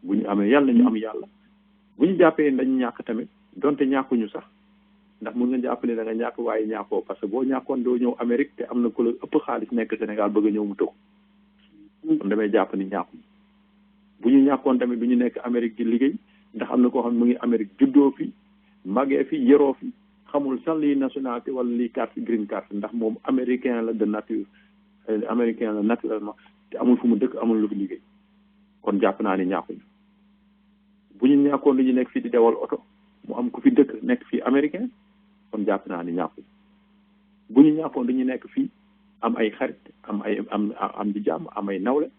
bu ñu amee yàlla nañu am yàlla bu ñu jàppee dañu ñàkk tamit donte ñàkkuñu sax ndax mun nga jàpp ne da nga ñàkk waaye ñàkkoo parce que boo ñàkkoon doo ñëw Amérique te am na ku la ëpp xaalis nekk Sénégal bëgg a ñëw mu tëw kon damay jàpp ni ñàkkuñu bu ñu ñàkkoon tamit du ñu nekk Amérique di liggéey ndax am na koo xam ne mu ngi Amérique juddoo fi màggee fi yeroo fi xamul sax lii nationalité wala lii carte green card ndax moom américain la de nature américain la naturellement te amul fu mu dëkk amul lu fi liggéey kon jàpp naa ni ñàkkuñu bu ñu ñàkkoon lu ñu nekk fii di dawal oto mu am ku fi dëkk nekk fii américain kon jàpp naa ni ñàkkuñu bu ñu ñàkkoon lu ñu nekk fii am ay xarit am di jàmm am ay nawle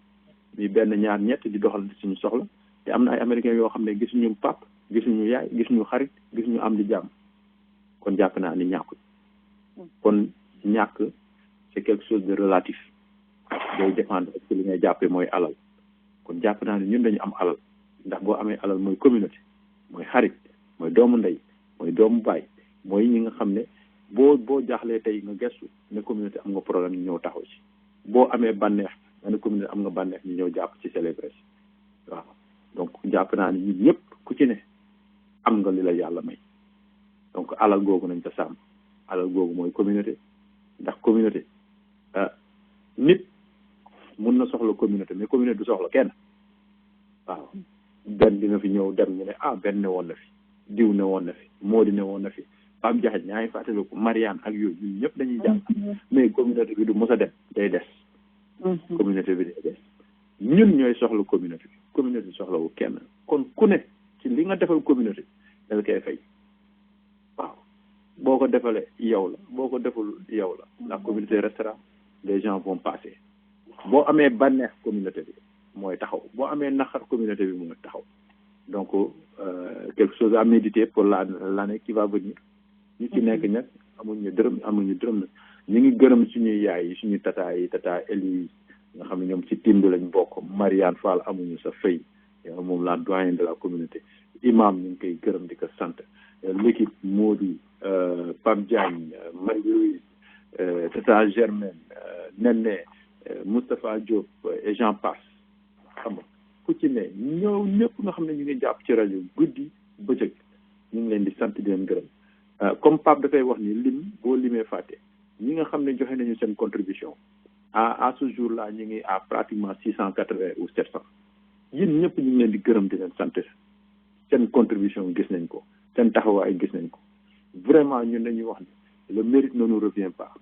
mi benn ñaar ñett di doxal suñu soxla te am na ay américains yoo xam ne gisuñu pap gisuñu yaay gisuñu xarit gisuñu am di jàmm kon jàpp naa ni ñàkkuñu kon ñàkk c'est quelque chose de relatif day dépendre est-ce que li ngay jàppee mooy alal kon jàpp naa ni ñun dañu am alal ndax boo amee alal mooy communauté mooy xarit mooy doomu ndey mooy doomu baay mooy ñi nga xam ne boo jaaxlee tey nga gestu ne communauté am nga problème ñu ñëw taxaw ci boo amee bànneex nga ne communauté am nga bànneex ñu ñëw jàpp ci célébrer waaw donc jàpp naa ni ñun ñëpp ku ci ne am nga li la yàlla may donc alal googu nañ ko sàmm alal googu mooy communauté ndax communauté nit mun na soxla communauté mais communauté du soxla kenn waaw benn dina fi ñëw dem ñu ne benn ne woon na fi diw ne woon na fi Mody ne woon na fi Pape Diakhate ñaa ngi fàttaliku Marianne ak yooyu ñun ñëpp dañuy jàng mais communauté bi du mos a dem day des communauté bi day des ñun ñooy soxla communauté bi communauté bi soxlawu kenn kon ku ne ci li nga defal communauté da nga koy fay waaw boo ko defalee yow la boo ko deful yow la la communauté restera les gens vont passer boo amee bànneex communauté bi mooy taxaw boo amee naqar communauté bi mooy taxaw donc quelque chose à méditer pour l'année qui va venir ñu ci nekk nag amuñu dërëm nag ñu ngi gërëm suñuy yaay yi suñu tata Élise nga xam ne ñoom ci timb lañ bokk Marianne Fall amuñu sa fay moom la doyen de la communauté imam ñu ngi koy gërëm di ko sant l'équipe Mody Pape Diagne Marie-Louise tata Germaine Néné Moustapha Diop et j'en passe xam nga ku ci ne ñëw ñëpp nga xam ne ñu ngi jàpp ci rajo guddi bëccëg ñu ngi leen di sant di leen gërëm comme Pape dafay wax ni lim boo limee fàtte ñi nga xam ne joxe nañu seen contribution à ce jour là ñu ngi à pratiquement 680 ou 700 yéen ñëpp ñu ngi leen di gërëm di leen sant seen contribution gis nañ ko seen taxawaay gis nañ ko vraiment ñun dañuy wax ne le mérite ne nous revient pas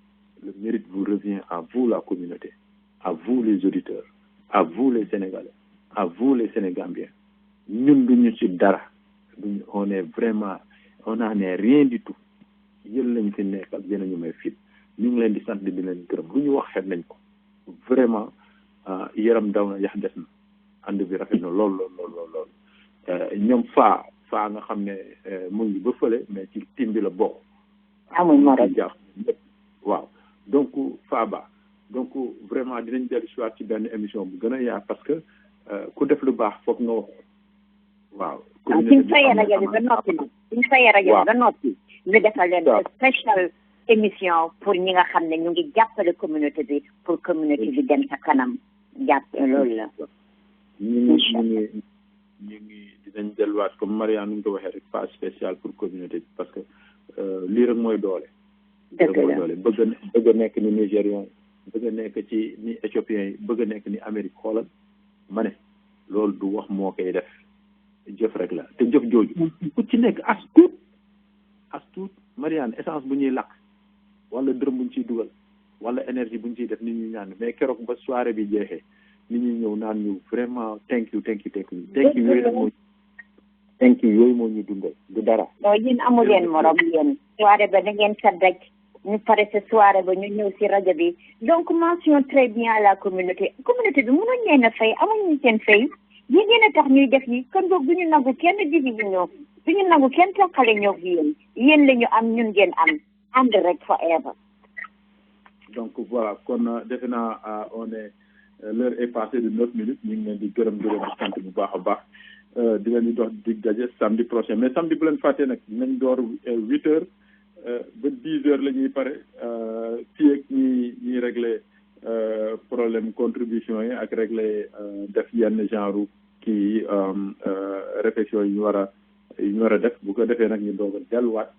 le mérite vous revient à vous la communauté à vous les auditeurs à vous les Sénégalais à vous les Sénégambiens ñun duñu ci dara on est vraiment on n'en est rien du tout yéen lañ fi nekkal yéen a ñu may fit ñu ngi leen di sant di leen gërëm lu ñu wax xet nañ ko vraiment yaram daw na yax des na ànd bi rafet na lool ñoom faa nga xam ne mu ngi ba fële mais ci team bi la bokk. amul morom waaw donc Faba donc vraiment dinañ dellu si waat ci benn émission bu gën a yaa parce que ku def lu baax foog nga wax waaw. suñ fayee rajo bi ba noppi ñu defal leen spécial émission pour ñi nga xam ne ñu ngi jàppale communauté bi pour communauté bi dem sa kanam jàpp loolu la. ñu ngi dinañ delluwaat comme Mariane nu ñu ko waxee rek pas spécial pour communauté bi parce que lii rek mooy doole. dëgg la bëgg a nekk ni Nigérian bëgg a nekk ci ni Éthiopiens yi bëgg a nekk ni Amérique xoolal ma ne loolu du wax moo koy def jëf rek la te jëf jooju ku ci nekk as tuut Mariane essence bu ñuy lakk wala dërëm bu ñu ciy dugal wala énergie bu ñu ciy def nit ñi ñaan mais keroog ba soirée bi jeexee nit ñi ñëw naan ñu vraiment thank you yooyu moo ñu dundal du dara. non yéen amu leen morom yéen soirée ba da ngeen sa daj ñu pare sa soirée ba ñu ñëw si rajo bi donc mention très bien à la communauté bi mënuñ leen a fay amuñu seen fay yéen yéen a tax ñuy def yi kon boog du ñu nangu kenn divise ñoo du ñu nangu kenn toqale ñoo fi yéen la ñu am ñun ngeen am ànd rek forever. donc voilà kon defe naa on est l'heure est passée de 9 minutes ñu ngi leen di gërëm di sant bu baax a baax di leen di dox dig daje samedi prochain mais samedi bu leen fàttee nag nañ door 8 heures ba 10 heures la ñuy pare fii ak ñuy régler problème contribution yi ak régler def yenn genre kii réflexion yi ñu war a def bu ko defee nag ñu doog a delluwaat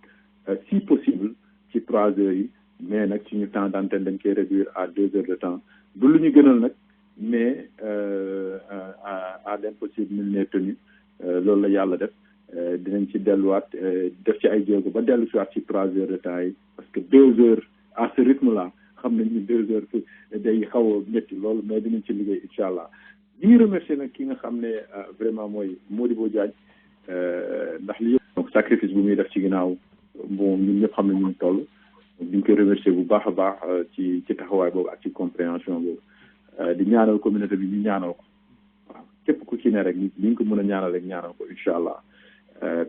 si possible ci 3 heures yi mais nag suñu temps d'antenne dañ koy réduire à 2 heures de temps du lu ñu gënal nag mais à l'impossible nul n'est tenu loolu la yàlla def dinañ ci delluwaat def ci ay jéego ba dellu si waat ci 3 heures de temps yi parce que 2 heures à ce rythme là xam nañ ni 2 heures day xaw a métti loolu mais dinañ ci liggéey incha allah ñu ngi remercier nag ki nga xam ne vraiment mooy Modibo Diagne ndax li yëpp donc sacrifice bu muy def ci ginnaaw bon ñun ñëpp xam ne ñu ngi toll ñu ngi koy remercier bu baax a baax ci taxawaay boobu ak ci compréhension boobu di ñaanal communauté bi ñu ñaanal ko waaw képp ku ci ne rek li ñu ko mën a ñaanal rek ñaanal ko incha allah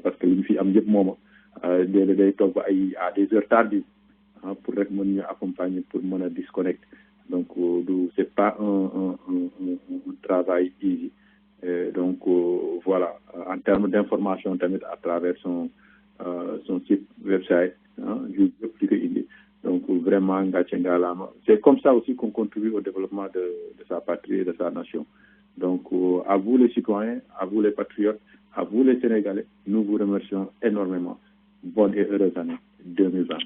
parce que li ñu fi am yëpp mooma léeg-léeg day toog ba ay à des heures tardives pour rek mën ñu accompagner pour mën a disconnect donc c'est pas un travail easy donc voilà en termes d'information tamit à travers son site website yu yëpp di ko indi donc vraiment ngàcce ngalaama c'est comme ça aussi qu'on contribue au développement de sa patrie et de sa nation donc à vous les citoyens à vous les patriotes à vous les Sénégalais nous vous remercions énormément bonne et heureuse année 2020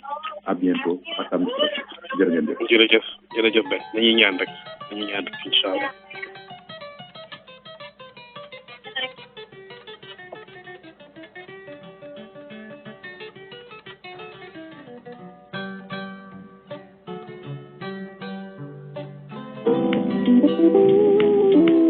à bientôt à samedi prochain jërëjëf Ben dañuy ñaan rek incha allah. Thank you.